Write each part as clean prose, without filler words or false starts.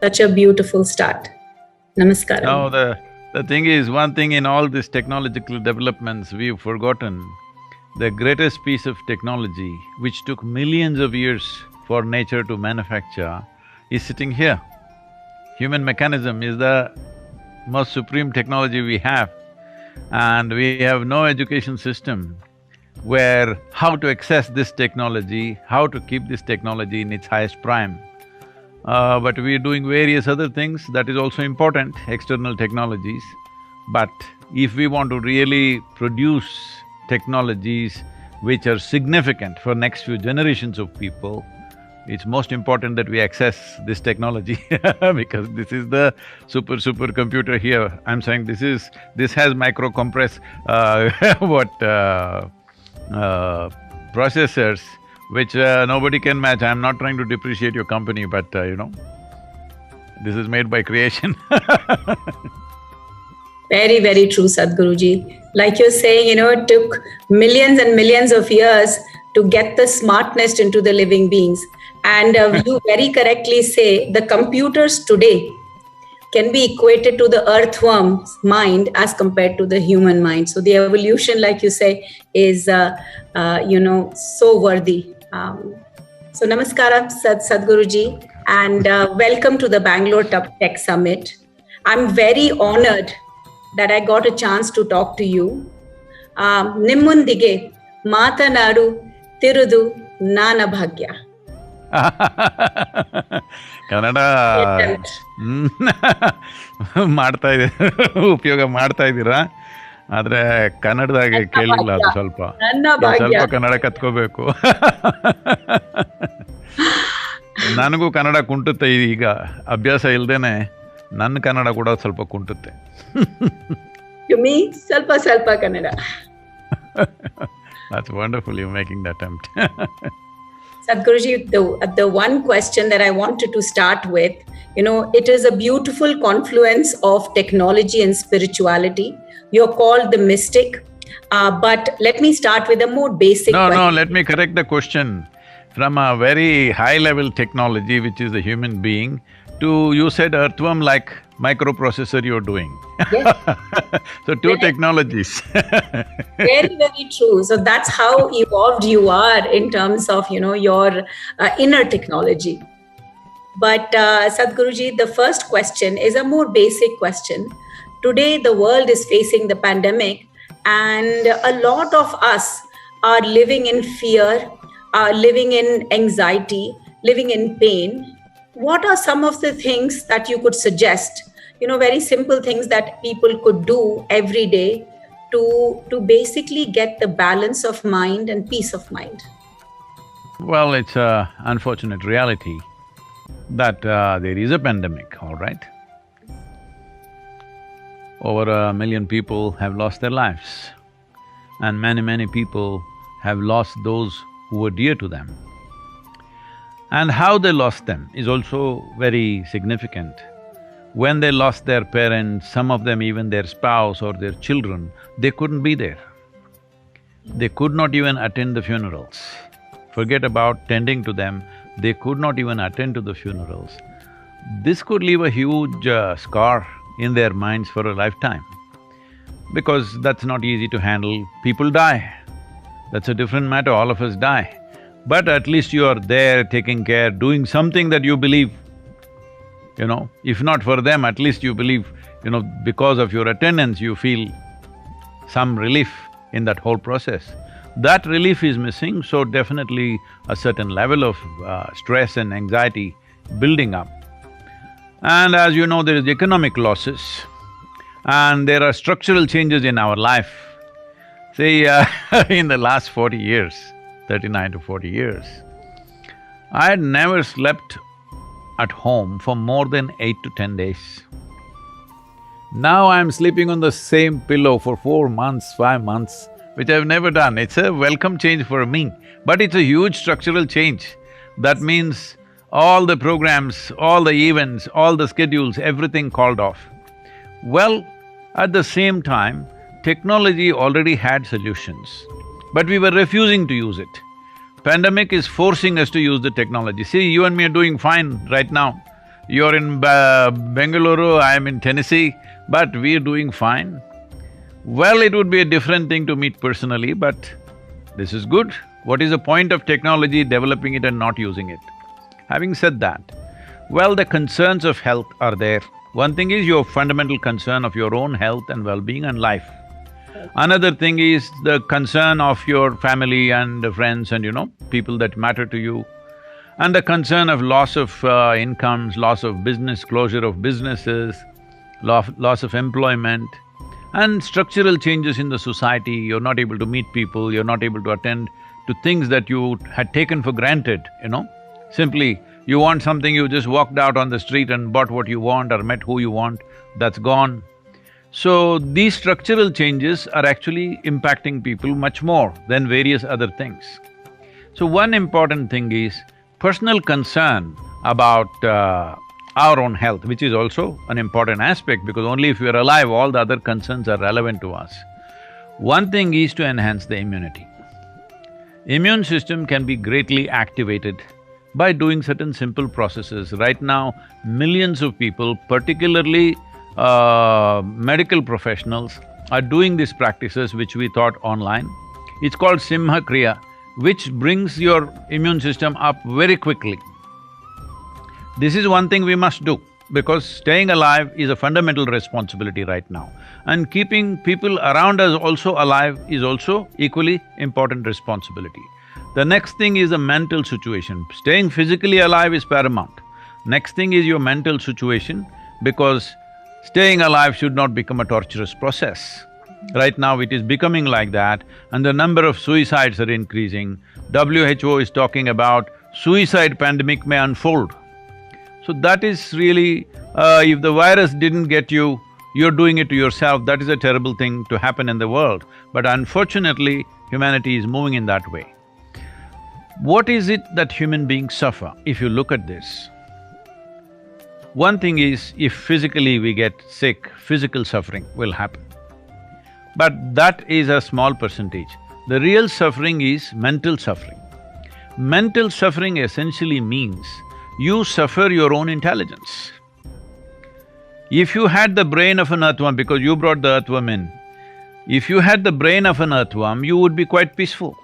Such a beautiful start. Namaskaram. Now the thing is, one thing in all these technological developments we've forgotten, the greatest piece of technology which took millions of years for nature to manufacture is sitting here. Human mechanism is the most supreme technology we have, and we have no education system where how to access this technology, how to keep this technology in its highest prime. But we're doing various other things, that is also important, external technologies. But if we want to really produce technologies which are significant for next few generations of people, it's most important that we access this technology because this is the supercomputer here. I'm saying this has micro-compress processors which nobody can match. I'm not trying to depreciate your company, but this is made by creation. Very, very true, Sadhguruji. Like you're saying, it took millions and millions of years to get the smartness into the living beings. And you very correctly say the computers today can be equated to the earthworm's mind as compared to the human mind. So the evolution, like you say, is so worthy. So namaskaram, Sadhguruji, and welcome to the Bengaluru Tech Summit. I'm very honored that I got a chance to talk to you. Nimmundige matanadu tirudu nana bhagya. Kannada ಉಪಯೋಗ ಮಾಡ್ತಾ ಇದ್ದೀರಾ, ಆದ್ರೆ ಕನ್ನಡದಾಗೆ ಕೇಳಿಲ್ಲ ಅದು ಸ್ವಲ್ಪ ಕನ್ನಡ ಕತ್ಕೋಬೇಕು. ನನಗೂ ಕನ್ನಡ ಕುಂಟುತ್ತೆ ಈಗ, ಅಭ್ಯಾಸ ಇಲ್ದೇನೆ ನನ್ನ ಕನ್ನಡ ಕೂಡ ಸ್ವಲ್ಪ ಕುಂಟುತ್ತೆ. ಸ್ವಲ್ಪ Kannada. That's wonderful, you're making the attempt. Sadhguruji, the one question that I wanted to start with, it is a beautiful confluence of technology and spirituality. You're called the mystic, but let me start with a more basic question. No, let me correct the question. From a very high-level technology, which is the human being, to, you said earthworm-like microprocessor you're doing. Yes. So two technologies. Very, very true. So that's how evolved you are in terms of, your inner technology. But Sadhguruji, the first question is a more basic question. Today, the world is facing the pandemic, and a lot of us are living in fear, living in anxiety, living in pain. What are some of the things that you could suggest, very simple things that people could do every day to basically get the balance of mind and peace of mind? Well, it's an unfortunate reality that there is a pandemic, all right? Over 1 million people have lost their lives, and many people have lost those who were dear to them. And how they lost them is also very significant. When they lost their parents, some of them even their spouse or their children, they couldn't be there. They could not even attend the funerals. Forget about tending to them, they could not even attend to the funerals. This could leave a huge scar in their minds for a lifetime, because that's not easy to handle. People die, that's a different matter, all of us die. But at least you are there, taking care, doing something that you believe, if not for them, at least you believe, because of your attendance, you feel some relief in that whole process. That relief is missing, so definitely a certain level of stress and anxiety building up. And as you know, there is economic losses, and there are structural changes in our life. See, in the last 40 years, 39 to 40 years, I had never slept at home for more than 8 to 10 days. Now I'm sleeping on the same pillow for 4 months, 5 months, which I've never done. It's a welcome change for me, but it's a huge structural change. That means all the programs, all the events, all the schedules, everything called off. Well, at the same time, technology already had solutions, but we were refusing to use it. Pandemic is forcing us to use the technology. See, you and me are doing fine right now. You're in Bengaluru, I'm in Tennessee, but we're doing fine. Well, it would be a different thing to meet personally, but this is good. What is the point of technology, developing it and not using it? Having said that, well, the concerns of health are there. One thing is your fundamental concern of your own health and well-being and life. Another thing is the concern of your family and friends and people that matter to you. And the concern of loss of incomes, loss of business, closure of businesses, loss of employment, and structural changes in the society. You're not able to meet people, you're not able to attend to things that you had taken for granted, Simply, you want something, you just walked out on the street and bought what you want or met who you want, that's gone. So, these structural changes are actually impacting people much more than various other things. So, one important thing is personal concern about our own health, which is also an important aspect because only if we're alive, all the other concerns are relevant to us. One thing is to enhance the immunity. Immune system can be greatly activated by doing certain simple processes. Right now, millions of people, particularly medical professionals, are doing these practices which we taught online. It's called Simha Kriya, which brings your immune system up very quickly. This is one thing we must do because staying alive is a fundamental responsibility right now. And keeping people around us also alive is also equally important responsibility. The next thing is the mental situation. Staying physically alive is paramount. Next thing is your mental situation because staying alive should not become a torturous process. Right now it is becoming like that and the number of suicides are increasing. WHO is talking about suicide pandemic may unfold. So that is really… if the virus didn't get you, you're doing it to yourself, that is a terrible thing to happen in the world. But unfortunately, humanity is moving in that way. What is it that human beings suffer if you look at this? One thing is, if physically we get sick, physical suffering will happen. But that is a small percentage. The real suffering is mental suffering. Mental suffering essentially means you suffer your own intelligence. If you had the brain of an earthworm, because you brought the earthworm in, if you had the brain of an earthworm, you would be quite peaceful.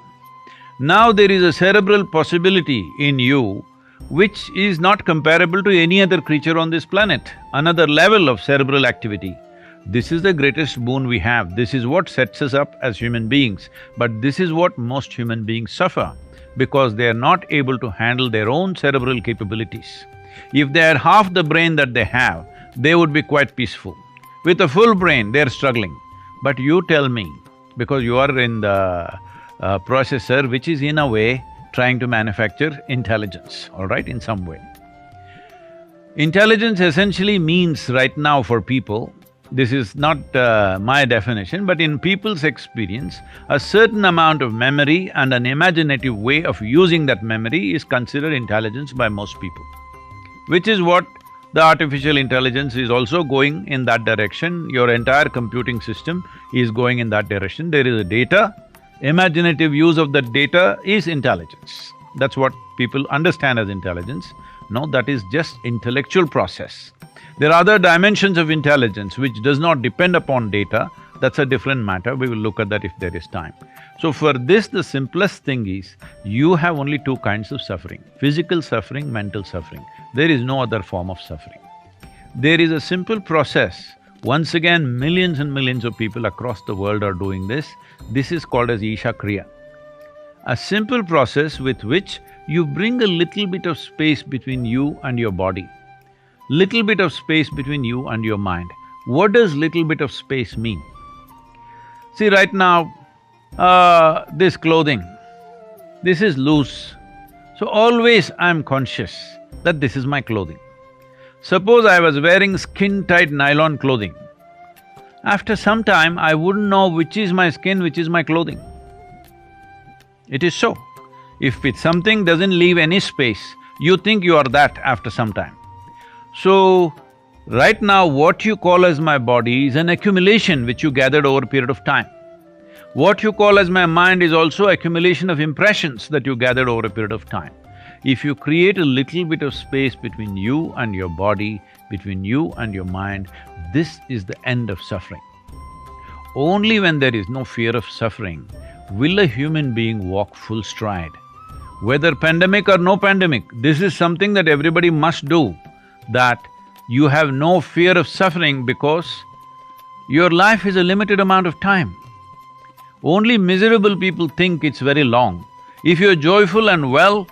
Now there is a cerebral possibility in you which is not comparable to any other creature on this planet, another level of cerebral activity. This is the greatest boon we have, this is what sets us up as human beings, but this is what most human beings suffer because they are not able to handle their own cerebral capabilities. If they had half the brain that they have, they would be quite peaceful. With a full brain, they're struggling. But you tell me, because you are in the processor which is in a way trying to manufacture intelligence, all right, in some way. Intelligence essentially means right now for people, this is not my definition, but in people's experience, a certain amount of memory and an imaginative way of using that memory is considered intelligence by most people. Which is what the artificial intelligence is also going in that direction, your entire computing system is going in that direction. There is a data, imaginative use of that data is intelligence. That's what people understand as intelligence. No, that is just intellectual process. There are other dimensions of intelligence which does not depend upon data, that's a different matter, we will look at that if there is time. So for this, the simplest thing is, you have only two kinds of suffering, physical suffering, mental suffering. There is no other form of suffering. There is a simple process, once again millions and millions of people across the world are doing this. This is called as Isha Kriya. A simple process with which you bring a little bit of space between you and your body. Little bit of space between you and your mind. What does little bit of space mean? See, right now, this clothing, this is loose. So always I'm conscious that this is my clothing. Suppose I was wearing skin-tight nylon clothing. After some time, I wouldn't know which is my skin, which is my clothing. It is so. If something doesn't leave any space, you think you are that after some time. So, right now what you call as my body is an accumulation which you gathered over a period of time. What you call as my mind is also accumulation of impressions that you gathered over a period of time. If you create a little bit of space between you and your body, between you and your mind, this is the end of suffering. Only when there is no fear of suffering will a human being walk full stride. Whether pandemic or no pandemic, this is something that everybody must do, that you have no fear of suffering because your life is a limited amount of time. Only miserable people think it's very long. If you're joyful and well,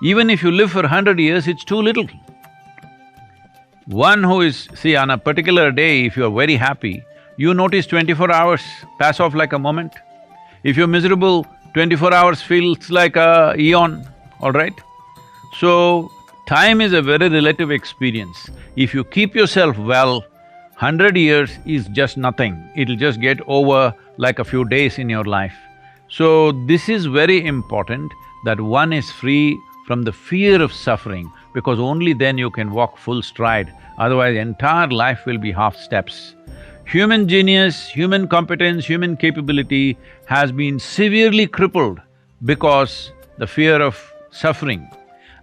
even if you live for 100 years, it's too little. One who is… see, on a particular day, if you're very happy, you notice 24 hours pass off like a moment. If you're miserable, 24 hours feels like a eon, all right? So, time is a very relative experience. If you keep yourself well, 100 years is just nothing. It'll just get over like a few days in your life. So, this is very important that one is free from the fear of suffering, because only then you can walk full stride, otherwise entire life will be half steps. Human genius, human competence, human capability has been severely crippled because the fear of suffering.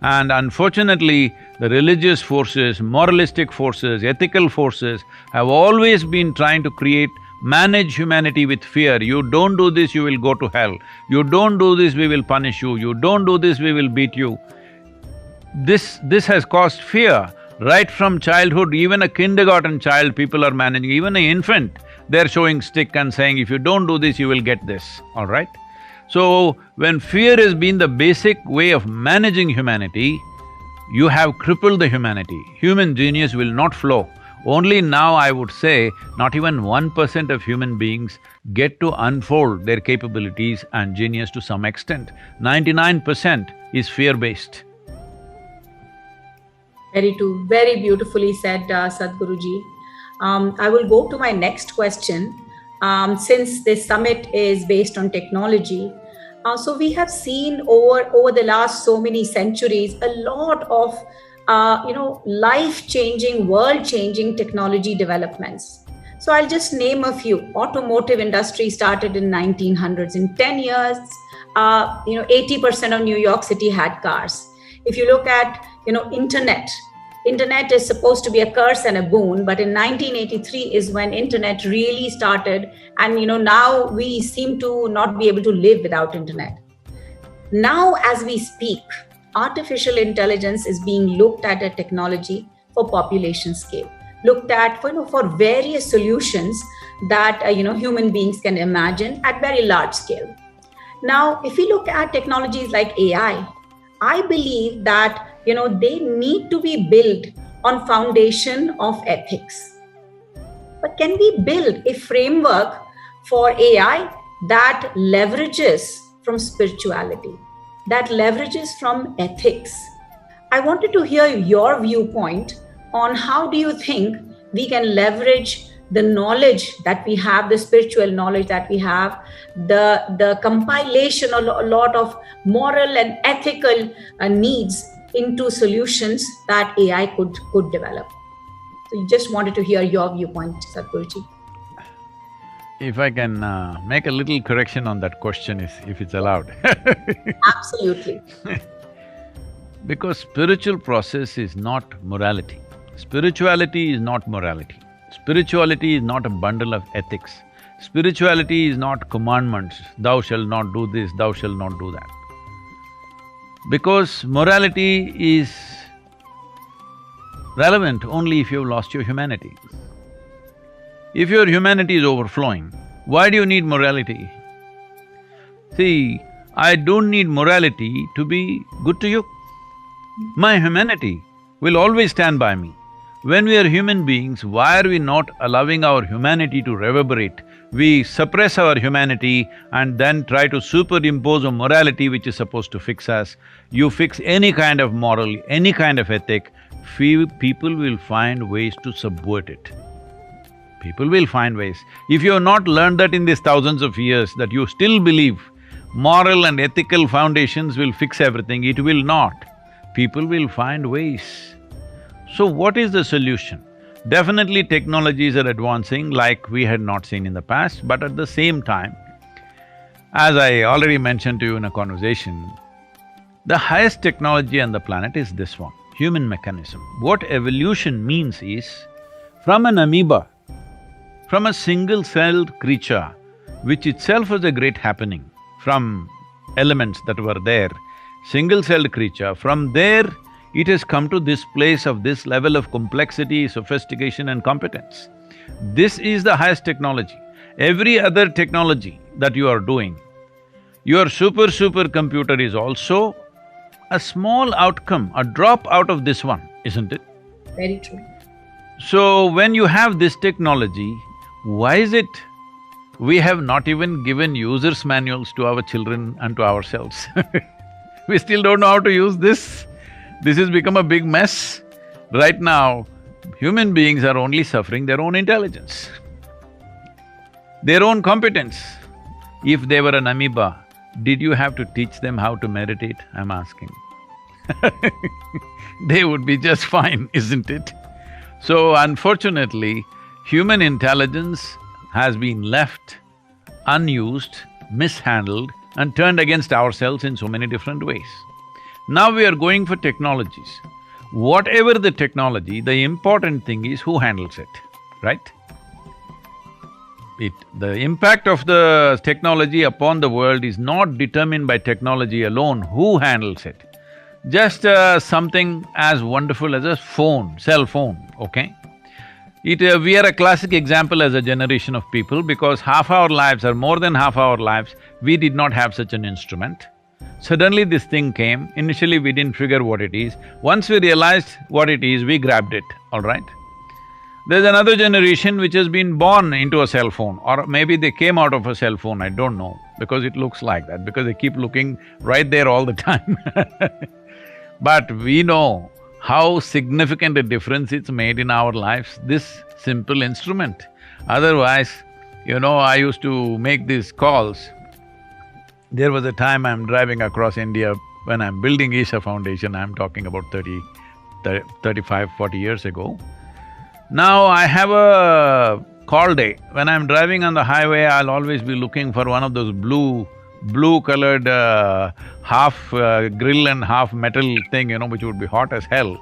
And unfortunately, the religious forces, moralistic forces, ethical forces have always been trying to manage humanity with fear. You don't do this, you will go to hell. You don't do this, we will punish you. You don't do this, we will beat you. This has caused fear. Right from childhood, even a kindergarten child, people are managing, even an infant, they're showing stick and saying, if you don't do this, you will get this, all right? So, when fear has been the basic way of managing humanity, you have crippled the humanity. Human genius will not flow. Only now, I would say, not even 1% of human beings get to unfold their capabilities and genius to some extent. 99% is fear-based. Very true, very beautifully said, Sadhguruji. I will go to my next question. Since this summit is based on technology, so we have seen over the last so many centuries a lot of life-changing, world-changing technology developments. So I'll just name a few. Automotive industry started in 1900s. In 10 years, 80% of New York City had cars. If you look at, internet is supposed to be a curse and a boon, but in 1983 is when internet really started, and now we seem to not be able to live without internet. Now, as we speak, artificial intelligence is being looked at a technology for population scale, looked at for various solutions that human beings can imagine at very large scale. Now, if we look at technologies like AI, I believe that they need to be built on foundation of ethics. But can we build a framework for AI that leverages from spirituality, that leverages from ethics? I wanted to hear your viewpoint on how do you think we can leverage the knowledge that we have, the spiritual knowledge that we have, the compilation of a lot of moral and ethical needs into solutions that AI could develop. So just wanted to hear your viewpoint, Sadhguruji. If I can make a little correction on that question, if it's allowed. Absolutely. Because spiritual process is not morality. Spirituality is not morality. Spirituality is not a bundle of ethics. Spirituality is not commandments, thou shalt not do this, thou shalt not do that. Because morality is relevant only if you've lost your humanity. If your humanity is overflowing, why do you need morality? See, I don't need morality to be good to you. My humanity will always stand by me. When we are human beings, why are we not allowing our humanity to reverberate? We suppress our humanity and then try to superimpose a morality which is supposed to fix us. You fix any kind of moral, any kind of ethic, people will find ways to subvert it. People will find ways. If you have not learned that in these thousands of years, that you still believe moral and ethical foundations will fix everything, it will not. People will find ways. So what is the solution? Definitely technologies are advancing like we had not seen in the past, but at the same time, as I already mentioned to you in a conversation, The highest technology on the planet is this one, human mechanism. What evolution means is, from an amoeba, from a single-celled creature, which itself was a great happening, from elements that were there, single-celled creature, from there it has come to this place of this level of complexity, sophistication and competence. This is the highest technology. Every other technology that you are doing, your super computer is also a small outcome, a drop out of this one, isn't it? Very true. So, when you have this technology, why is it we have not even given users' manuals to our children and to ourselves? We still don't know how to use this. This has become a big mess. Right now, human beings are only suffering their own intelligence, their own competence. If they were an amoeba, did you have to teach them how to meditate? I'm asking. They would be just fine, isn't it? So unfortunately, human intelligence has been left unused, mishandled and turned against ourselves in so many different ways. Now we are going for technologies. Whatever the technology, the important thing is who handles it, right? The impact of the technology upon the world is not determined by technology alone, who handles it. Just something as wonderful as a phone, cell phone, okay? We are a classic example as a generation of people because half our lives or more than half our lives, we did not have such an instrument. Suddenly this thing came, initially we didn't figure what it is. Once we realized what it is, we grabbed it, all right? There's another generation which has been born into a cell phone, or maybe they came out of a cell phone, I don't know, because it looks like that, because they keep looking right there all the time. But we know how significant a difference it's made in our lives, this simple instrument. Otherwise, I used to make these calls. There was a time I'm driving across India when I'm building Isha Foundation, I'm talking about 35, 40 years ago. Now I have a call day. When I'm driving on the highway, I'll always be looking for one of those blue-colored half grill and half metal thing, which would be hot as hell.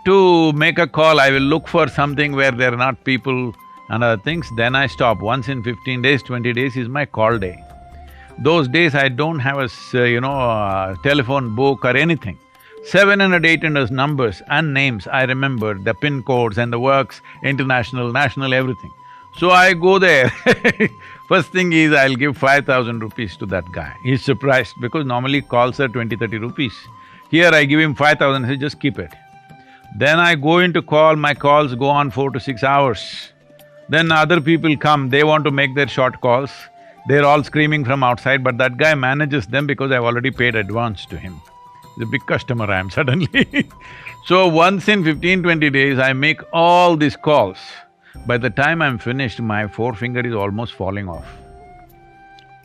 To make a call, I will look for something where there are not people and other things, then I stop. Once in 15 days, 20 days is my call day. Those days I don't have a telephone book or anything. 700, 800 numbers and names, I remember the PIN codes and the works, international, national, everything. So I go there. First thing is, I'll give 5,000 rupees to that guy. He's surprised because normally calls are 20, 30 rupees. Here I give him 5,000, I say, just keep it. Then I go into call, my calls go on 4 to 6 hours. Then other people come, they want to make their short calls. They're all screaming from outside, but that guy manages them because I've already paid advance to him. He's a big customer I am suddenly. So once in 15, 20 days, I make all these calls. By the time I'm finished, my forefinger is almost falling off.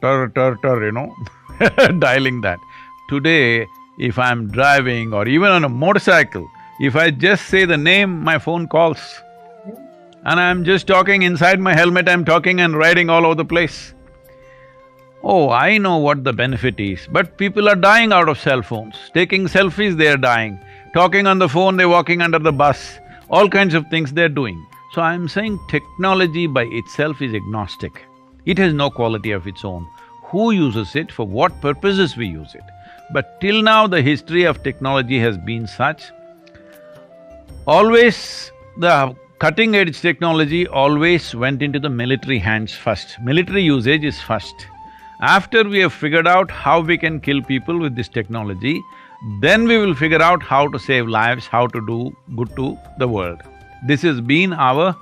Tur, dialing that. Today, if I'm driving or even on a motorcycle, if I just say the name, my phone calls. And I'm just talking inside my helmet, I'm talking and riding all over the place. Oh, I know what the benefit is, but people are dying out of cell phones. Taking selfies, they're dying. Talking on the phone, they're walking under the bus. All kinds of things they're doing. So I'm saying technology by itself is agnostic. It has no quality of its own. Who uses it, for what purposes we use it. But till now, the history of technology has been such, always the cutting-edge technology always went into the military hands first. Military usage is first. After we have figured out how we can kill people with this technology, then we will figure out how to save lives, how to do good to the world. This has been our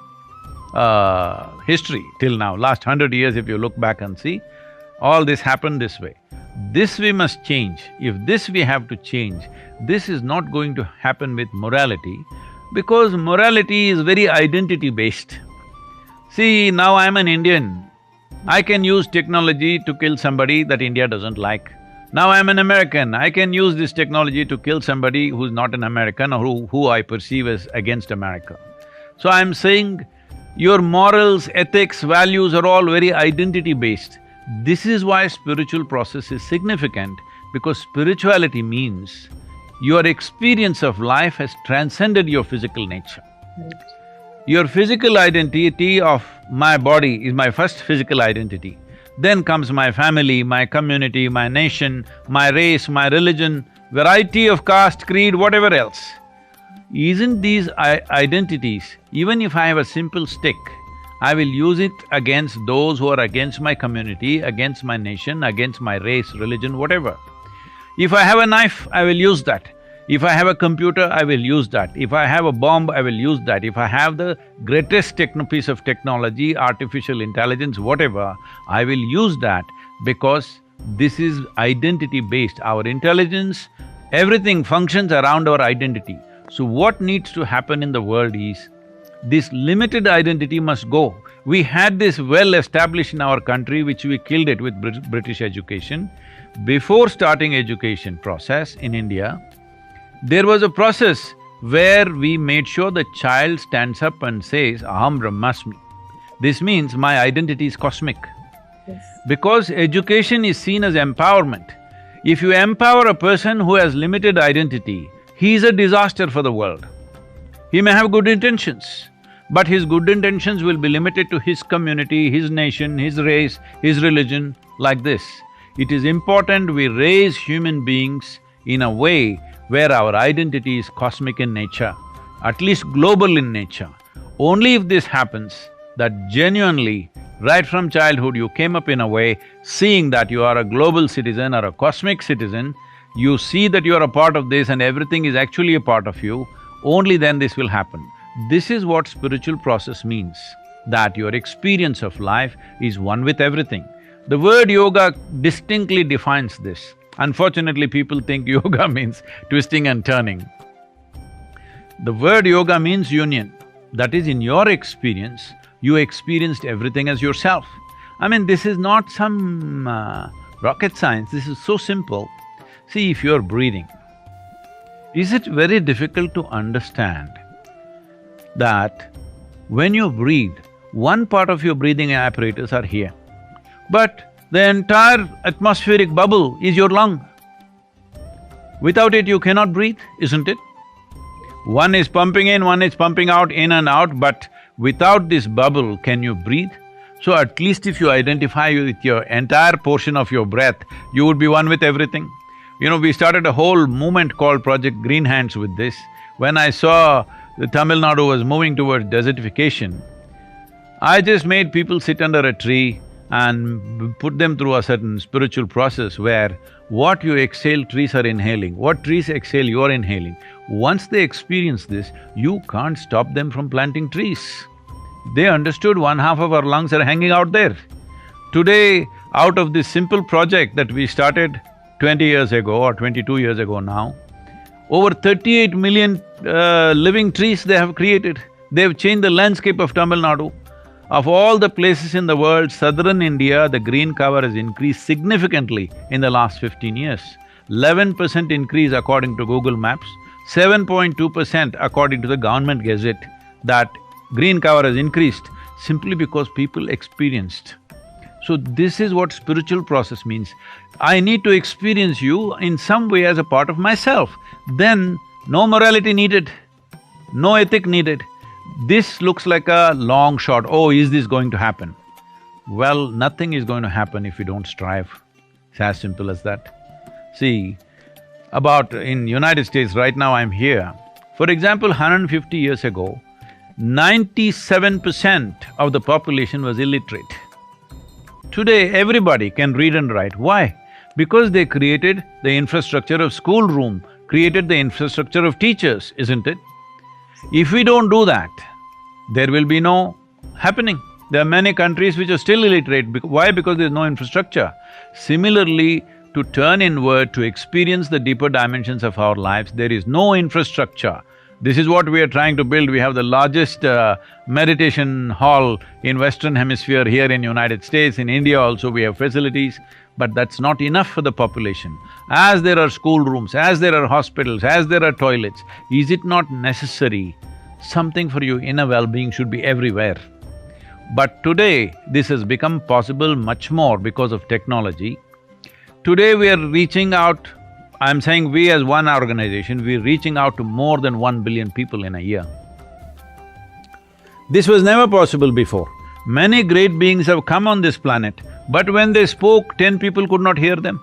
history till now. Last 100 years, if you look back and see, all this happened this way. This we must change. If this we have to change, this is not going to happen with morality, because morality is very identity-based. See, now I'm an Indian. I can use technology to kill somebody that India doesn't like. Now I'm an American, I can use this technology to kill somebody who's not an American or who I perceive as against America. So I'm saying, your morals, ethics, values are all very identity-based. This is why spiritual process is significant, Because spirituality means your experience of life has transcended your physical nature. Your physical identity of my body is my first physical identity. Then comes my family, my community, my nation, my race, my religion, variety of caste, creed, whatever else. Isn't these identities, even if I have a simple stick, I will use it against those who are against my community, against my nation, against my race, religion, whatever. If I have a knife, I will use that. If I have a computer, I will use that. If I have a bomb, I will use that. If I have the greatest piece of technology, artificial intelligence, whatever, I will use that because this is identity-based. Our intelligence, everything functions around our identity. So what needs to happen in the world is, this limited identity must go. We had this well established in our country, which we killed it with British education. Before starting education process in India, there was a process where we made sure the child stands up and says, Aham Brahmasmi. This means my identity is cosmic. Yes. Because education is seen as empowerment. If you empower a person who has limited identity, he is a disaster for the world. He may have good intentions, but his good intentions will be limited to his community, his nation, his race, his religion, like this. It is important we raise human beings in a way where our identity is cosmic in nature, at least global in nature. Only if this happens, that genuinely, right from childhood you came up in a way, seeing that you are a global citizen or a cosmic citizen, you see that you are a part of this and everything is actually a part of you, only then this will happen. This is what spiritual process means, that your experience of life is one with everything. The word yoga distinctly defines this. Unfortunately, people think yoga means twisting and turning. The word yoga means union. That is, in your experience, you experienced everything as yourself. I mean, this is not some rocket science, this is so simple. See, if you're breathing, is it very difficult to understand that when you breathe, one part of your breathing apparatus are here, but the entire atmospheric bubble is your lung. Without it, you cannot breathe, isn't it? One is pumping in, one is pumping out, in and out, but without this bubble, can you breathe? So at least if you identify with your entire portion of your breath, you would be one with everything. You know, we started a whole movement called Project Green Hands with this. When I saw the Tamil Nadu was moving towards desertification, I just made people sit under a tree and put them through a certain spiritual process where what you exhale, trees are inhaling, what trees exhale, you are inhaling. Once they experience this, you can't stop them from planting trees. They understood one half of our lungs are hanging out there. Today, out of this simple project that we started 20 years ago or 22 years ago now, over 38 million living trees they have created. They've changed the landscape of Tamil Nadu. Of all the places in the world, southern India, the green cover has increased significantly in the last 15 years. 11% increase according to Google Maps, 7.2% according to the government gazette, that green cover has increased simply because people experienced. So this is what spiritual process means. I need to experience you in some way as a part of myself. Then no morality needed, no ethic needed. This looks like a long shot, oh, is this going to happen? Well, nothing is going to happen if you don't strive. It's as simple as that. See, in United States right now I'm here, for example, 150 years ago, 97% of the population was illiterate. Today, everybody can read and write. Why? Because they created the infrastructure of schoolroom, created the infrastructure of teachers, isn't it? If we don't do that, there will be no happening. There are many countries which are still illiterate. Why? Because there's no infrastructure. Similarly, to turn inward, to experience the deeper dimensions of our lives, there is no infrastructure. This is what we are trying to build. We have the largest meditation hall in Western Hemisphere here in United States. In India also we have facilities, but that's not enough for the population. As there are schoolrooms, as there are hospitals, as there are toilets, is it not necessary something for your inner well-being should be everywhere? But today, this has become possible much more because of technology. Today we are reaching out, I'm saying we as one organization, we're reaching out to more than 1 billion people in a year. This was never possible before. Many great beings have come on this planet, but when they spoke, 10 people could not hear them.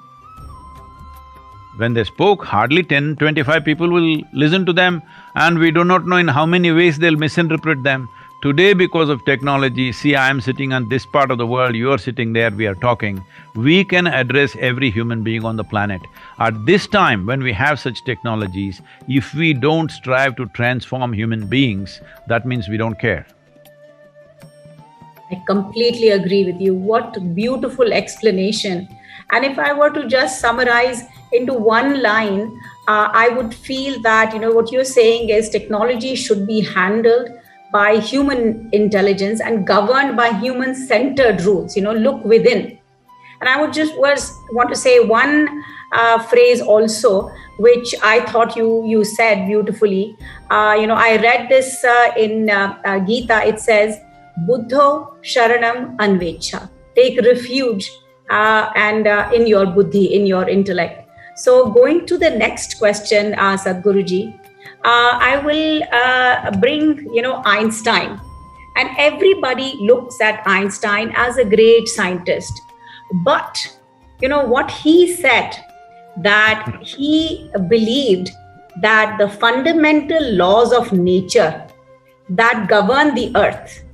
When they spoke, hardly 10, 25 people will listen to them, and we do not know in how many ways they'll misinterpret them. Today, because of technology, see, I am sitting on this part of the world, you are sitting there, we are talking, we can address every human being on the planet. At this time, when we have such technologies, if we don't strive to transform human beings, that means we don't care. I completely agree with you. What beautiful explanation. And if I were to just summarize into one line, I would feel that, what you're saying is technology should be handled by human intelligence and governed by human-centered rules, look within. And I would just want to say one phrase also, which I thought you said beautifully. I read this in Gita. It says, Buddho Sharanam Anvecha. Take refuge and in your buddhi, in your intellect. So going to the next question, Sadhguruji, I will bring, Einstein. And everybody looks at Einstein as a great scientist. But, what he said, that he believed that the fundamental laws of nature that govern the earth,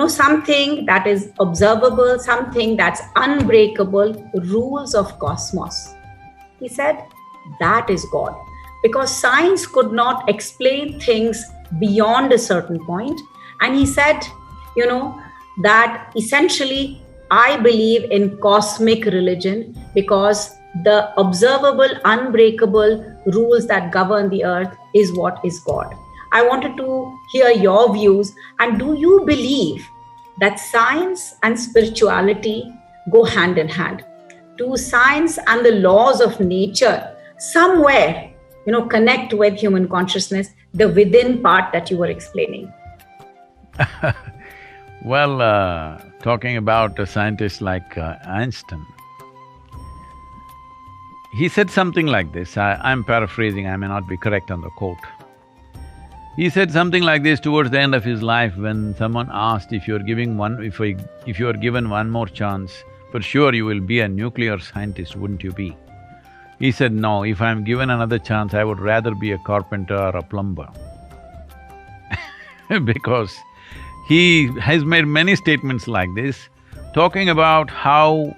something that is observable, something that's unbreakable, rules of cosmos. He said, that is God. Because science could not explain things beyond a certain point. And he said, that essentially, I believe in cosmic religion because the observable, unbreakable rules that govern the earth is what is God. I wanted to hear your views. And do you believe that science and spirituality go hand in hand? Do science and the laws of nature somewhere, connect with human consciousness, the within part that you were explaining? Well, talking about a scientist like Einstein, he said something like this, I'm paraphrasing, I may not be correct on the quote. He said something like this towards the end of his life when someone asked if you're given one more chance, for sure you will be a nuclear scientist, wouldn't you be? He said, no, if I'm given another chance, I would rather be a carpenter or a plumber. Because he has made many statements like this, talking about how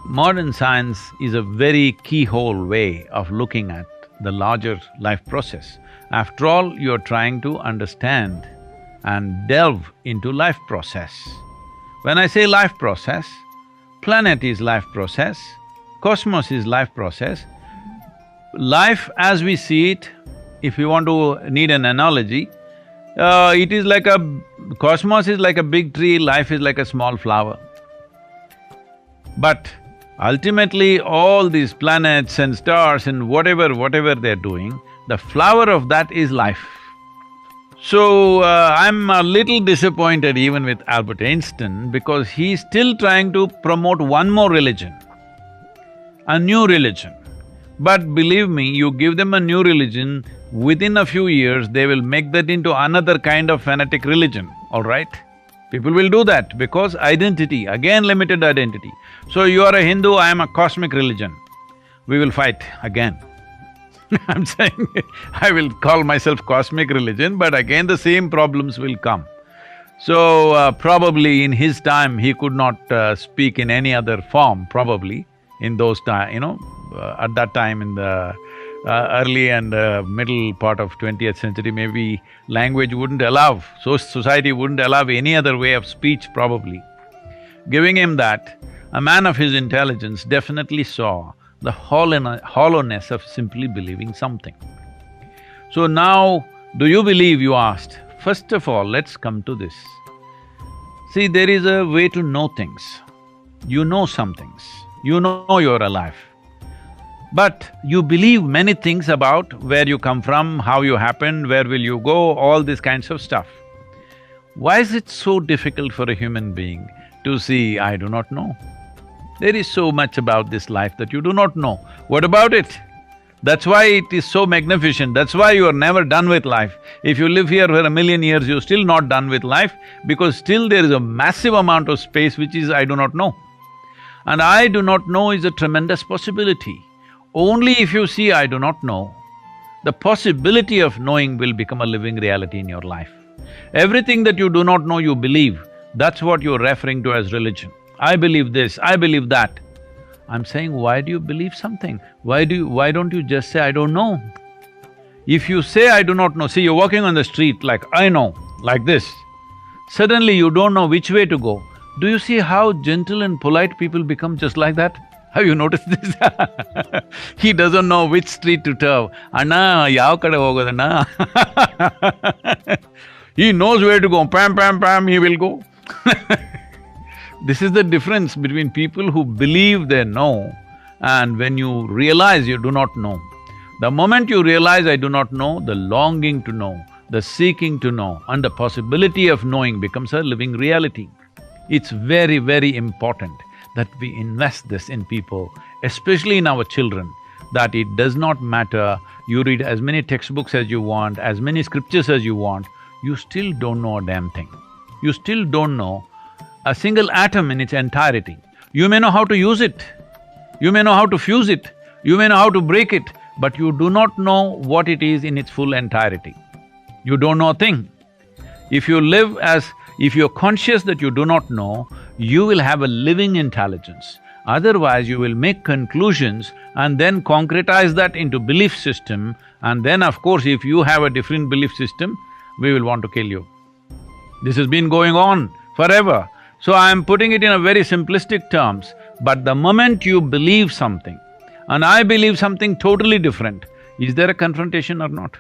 modern science is a very keyhole way of looking at the larger life process. After all, you're trying to understand and delve into life process. When I say life process, planet is life process, cosmos is life process. Life as we see it, if you want to need an analogy, it is like cosmos is like a big tree, life is like a small flower. But ultimately, all these planets and stars and whatever they're doing, the flower of that is life. So, I'm a little disappointed even with Albert Einstein because he's still trying to promote one more religion, a new religion. But believe me, you give them a new religion, within a few years they will make that into another kind of fanatic religion, all right? People will do that because identity, again limited identity. So you are a Hindu, I am a cosmic religion. We will fight again. I'm saying I will call myself cosmic religion, but again the same problems will come. So, probably in his time, he could not speak in any other form, probably, in those time, at that time in the early and middle part of 20th century, maybe language wouldn't allow, so society wouldn't allow any other way of speech probably. Giving him that, a man of his intelligence definitely saw the hollowness of simply believing something. So now, do you believe, you asked? First of all, let's come to this. See, there is a way to know things. You know some things, you know you're alive. But you believe many things about where you come from, how you happened, where will you go, all these kinds of stuff. Why is it so difficult for a human being to see, I do not know? There is so much about this life that you do not know. What about it? That's why it is so magnificent, that's why you are never done with life. If you live here for 1,000,000 years, you're still not done with life because still there is a massive amount of space which is I do not know. And I do not know is a tremendous possibility. Only if you see I do not know, the possibility of knowing will become a living reality in your life. Everything that you do not know you believe, that's what you're referring to as religion. I believe this, I believe that. I'm saying, why do you believe something? Why don't you just say, I don't know? If you say, I do not know, see, you're walking on the street like, I know, like this. Suddenly you don't know which way to go. Do you see how gentle and polite people become just like that? Have you noticed this? He doesn't know which street to turn. Anna, yav kade hogodanna? He knows where to go, pam, pam, pam, he will go. This is the difference between people who believe they know and when you realize you do not know. The moment you realize I do not know, the longing to know, the seeking to know and the possibility of knowing becomes a living reality. It's very, very important that we invest this in people, especially in our children, that it does not matter, you read as many textbooks as you want, as many scriptures as you want, you still don't know a damn thing. You still don't know a single atom in its entirety. You may know how to use it, you may know how to fuse it, you may know how to break it, but you do not know what it is in its full entirety. You don't know a thing. If you're conscious that you do not know, you will have a living intelligence. Otherwise, you will make conclusions and then concretize that into belief system, and then of course, if you have a different belief system, we will want to kill you. This has been going on forever. So I am putting it in a very simplistic terms, but the moment you believe something and I believe something totally different, is there a confrontation or not?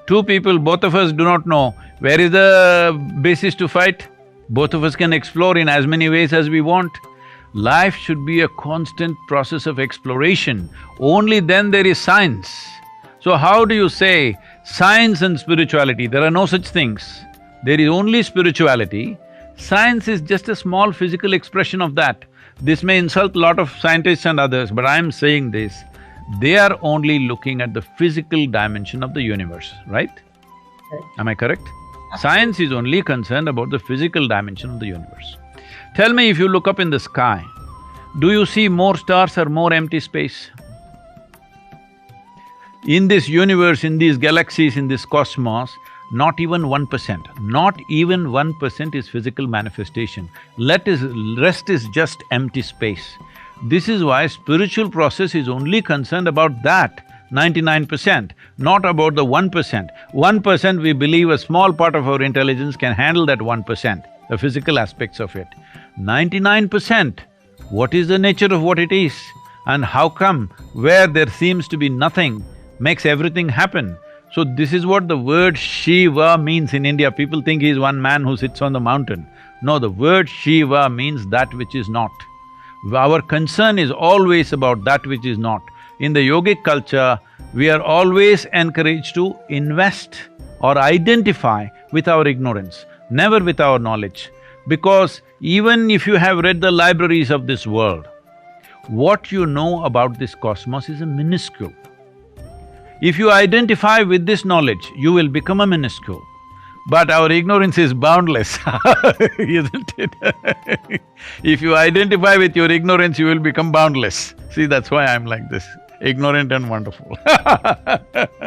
Two people, both of us do not know, where is the basis to fight? Both of us can explore in as many ways as we want. Life should be a constant process of exploration, only then there is science. So how do you say science and spirituality? There are no such things. There is only spirituality. Science is just a small physical expression of that. This may insult a lot of scientists and others, but I'm saying this, they are only looking at the physical dimension of the universe, right? Am I correct? Science is only concerned about the physical dimension of the universe. Tell me, if you look up in the sky, do you see more stars or more empty space? In this universe, in these galaxies, in this cosmos, not even 1% is physical manifestation. Rest is just empty space. This is why spiritual process is only concerned about that 99%, not about the 1%. 1% we believe a small part of our intelligence can handle that 1%, the physical aspects of it. 99%, what is the nature of what it is? And how come where there seems to be nothing makes everything happen? So this is what the word Shiva means in India. People think he's one man who sits on the mountain. No, the word Shiva means that which is not. Our concern is always about that which is not. In the yogic culture, we are always encouraged to invest or identify with our ignorance, never with our knowledge. Because even if you have read the libraries of this world, what you know about this cosmos is a minuscule. If you identify with this knowledge, you will become a minuscule. But our ignorance is boundless, isn't it? If you identify with your ignorance, you will become boundless. See, that's why I'm like this, ignorant and wonderful. That's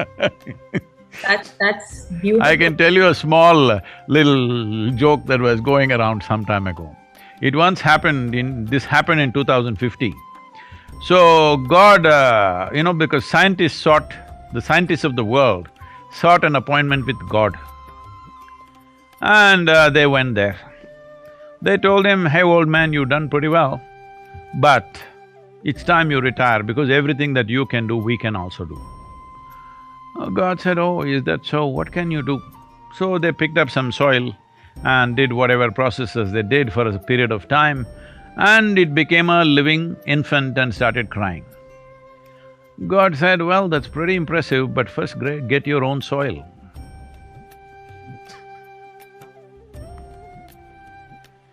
beautiful. I can tell you a small little joke that was going around some time ago. This happened in 2050. So God, because the scientists of the world sought an appointment with God. And they went there. They told him, hey old man, you've done pretty well, but it's time you retire because everything that you can do, we can also do. God said, oh, is that so? What can you do? So they picked up some soil and did whatever processes they did for a period of time, and it became a living infant and started crying. God said, well, that's pretty impressive, but first get your own soil.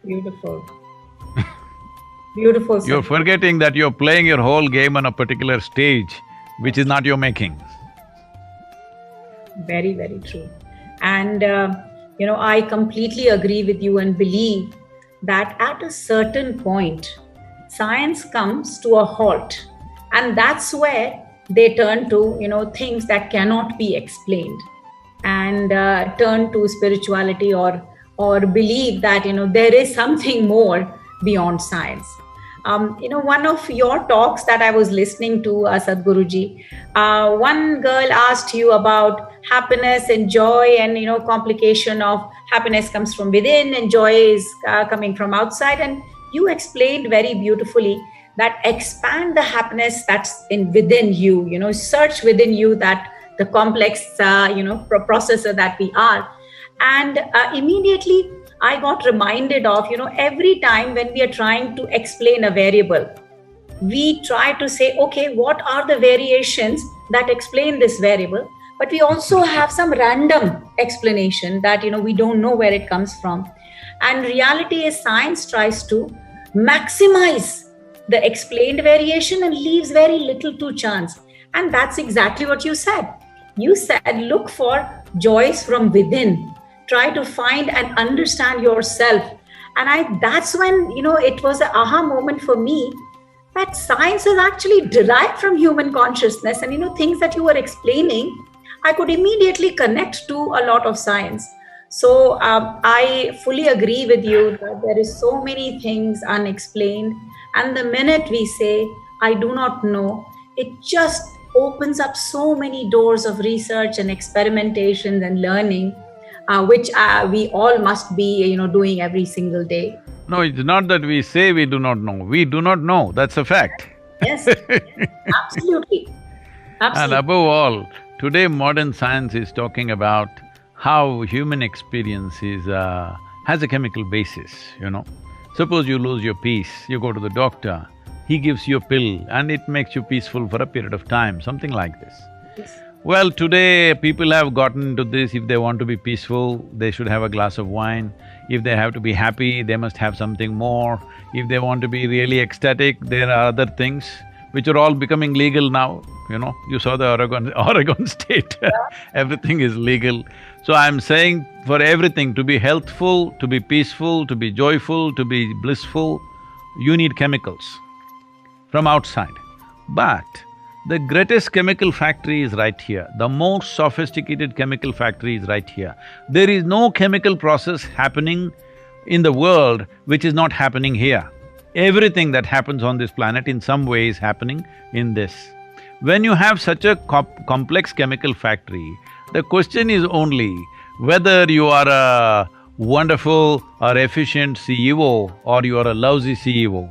Beautiful. Beautiful, You're Sadhguru. forgetting that you're playing your whole game on a particular stage, which is not your making. Very, very true. And, I completely agree with you and believe that at a certain point, science comes to a halt. And that's where they turn to, things that cannot be explained, and turn to spirituality, or believe that, there is something more beyond science. One of your talks that I was listening to, Sadhguruji, one girl asked you about happiness and joy, and complication of happiness comes from within and joy is coming from outside, and you explained very beautifully that expand the happiness that's in within you. Search within you that the complex, processor that we are, and immediately I got reminded of, every time when we are trying to explain a variable, we try to say, okay, what are the variations that explain this variable? But we also have some random explanation that, we don't know where it comes from. And reality is science tries to maximize the explained variation and leaves very little to chance. And that's exactly what you said. You said, look for joys from within. Try to find and understand yourself. And that's when, it was an aha moment for me that science is actually derived from human consciousness. And, things that you were explaining, I could immediately connect to a lot of science. So I fully agree with you that there is so many things unexplained. And the minute we say, I do not know, it just opens up so many doors of research and experimentation and learning, which we all must be, doing every single day. No, it's not that we say we do not know. We do not know, that's a fact. Yes, absolutely. And Absolutely. above all, today modern science is talking about how human experience has a chemical basis. Suppose you lose your peace, you go to the doctor, he gives you a pill and it makes you peaceful for a period of time, something like this. Yes. Well, today people have gotten into this, if they want to be peaceful, they should have a glass of wine. If they have to be happy, they must have something more. If they want to be really ecstatic, there are other things which are all becoming legal now. You saw the Oregon state, everything is legal. So I'm saying for everything to be healthful, to be peaceful, to be joyful, to be blissful, you need chemicals from outside. But the greatest chemical factory is right here, the most sophisticated chemical factory is right here. There is no chemical process happening in the world which is not happening here. Everything that happens on this planet in some way is happening in this. When you have such a complex chemical factory, the question is only whether you are a wonderful or efficient CEO or you are a lousy CEO.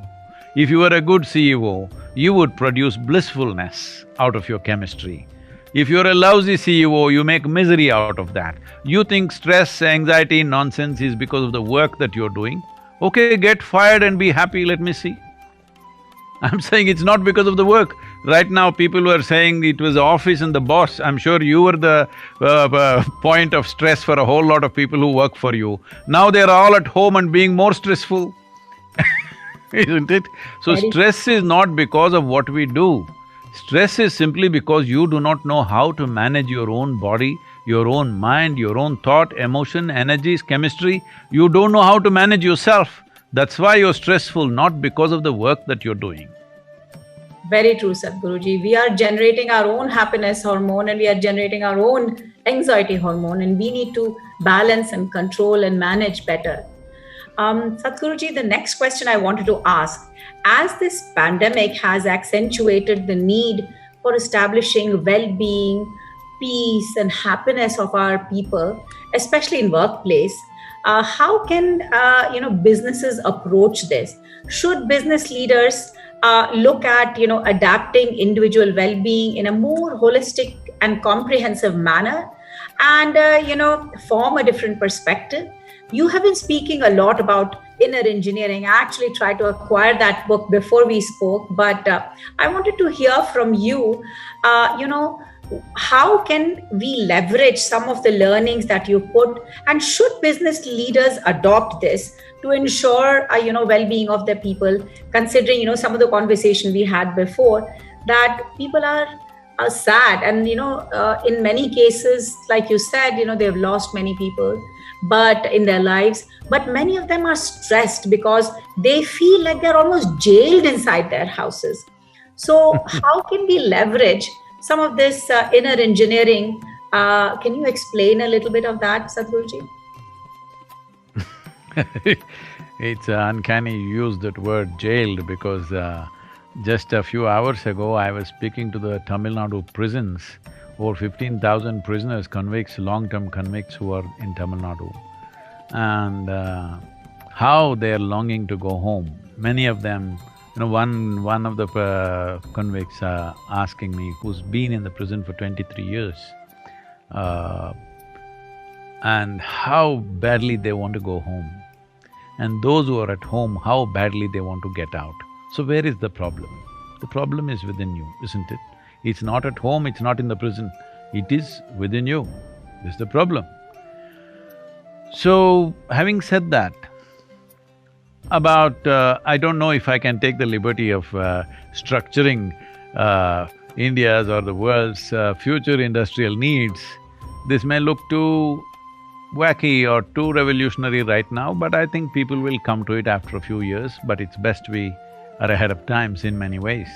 If you were a good CEO, you would produce blissfulness out of your chemistry. If you're a lousy CEO, you make misery out of that. You think stress, anxiety, nonsense is because of the work that you're doing. Okay, get fired and be happy, let me see. I'm saying it's not because of the work. Right now, people were saying it was the office and the boss. I'm sure you were the point of stress for a whole lot of people who work for you. Now they're all at home and being more stressful, isn't it? So Very stress is not because of what we do. Stress is simply because you do not know how to manage your own body, your own mind, your own thought, emotion, energies, chemistry. You don't know how to manage yourself. That's why you're stressful, not because of the work that you're doing. Very true, Sadhguruji. We are generating our own happiness hormone and we are generating our own anxiety hormone, and we need to balance and control and manage better. Sadhguruji, the next question I wanted to ask, as this pandemic has accentuated the need for establishing well-being, peace and happiness of our people, especially in workplace, how can businesses approach this? Should business leaders look at adapting individual well-being in a more holistic and comprehensive manner, and form a different perspective? You have been speaking a lot about inner engineering. I actually tried to acquire that book before we spoke, but I wanted to hear from you. how can we leverage some of the learnings that you put, and should business leaders adopt this to ensure well-being of their people, considering some of the conversation we had before, that people are sad, and in many cases, like you said, they've lost many people but in their lives, but many of them are stressed because they feel like they're almost jailed inside their houses. So how can we leverage some of this inner engineering? Can you explain a little bit of that, Sadhguruji? It's uncanny you use that word jailed, because just a few hours ago I was speaking to the Tamil Nadu prisons, over 15,000 prisoners, convicts, long-term convicts who are in Tamil Nadu, and how they're longing to go home. Many of them, one of the convicts asking me, who's been in the prison for 23 years, and how badly they want to go home. And those who are at home, how badly they want to get out. So where is the problem? The problem is within you, isn't it? It's not at home, it's not in the prison, it is within you. This is the problem. So, having said that, about… I don't know if I can take the liberty of structuring India's or the world's future industrial needs. This may look too wacky or too revolutionary right now, but I think people will come to it after a few years, but it's best we are ahead of times in many ways.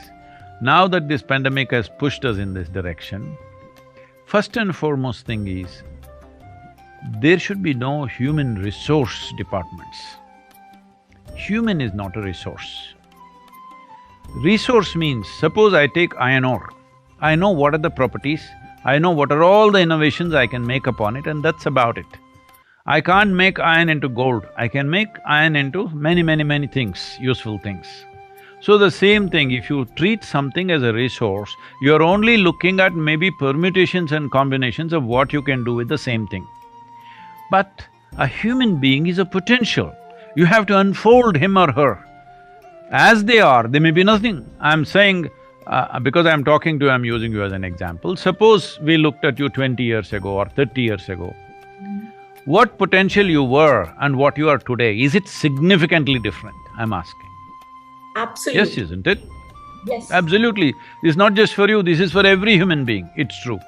Now that this pandemic has pushed us in this direction, first and foremost thing is, there should be no human resource departments. Human is not a resource. Resource means, suppose I take iron ore, I know what are the properties, I know what are all the innovations I can make upon it, and that's about it. I can't make iron into gold, I can make iron into many things, useful things. So the same thing, if you treat something as a resource, you're only looking at maybe permutations and combinations of what you can do with the same thing. But a human being is a potential. You have to unfold him or her. As they are, they may be nothing. I'm saying, because I'm talking to you, I'm using you as an example. Suppose we looked at you 20 years ago or 30 years ago. What potential you were and what you are today, is it significantly different? I'm asking. Absolutely. Yes, isn't it? Yes. Absolutely. This is not just for you, this is for every human being, it's true.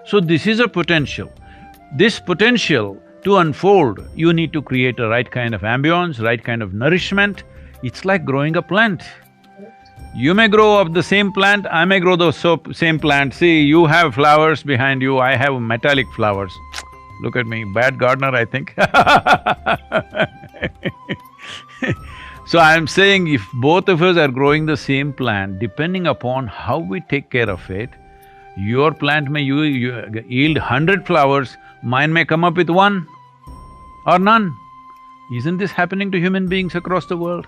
So this is a potential. This potential to unfold, you need to create a right kind of ambience, right kind of nourishment. It's like growing a plant. You may grow up the same plant, I may grow the same plant. See, you have flowers behind you, I have metallic flowers. Look at me, bad gardener, I think. So I'm saying, if both of us are growing the same plant, depending upon how we take care of it, your plant may yield 100 flowers, mine may come up with one or none. Isn't this happening to human beings across the world?